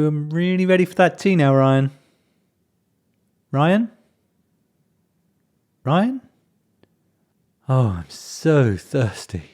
S3: I'm really ready for that tea now, Ryan. Ryan? Ryan? Oh, I'm so thirsty.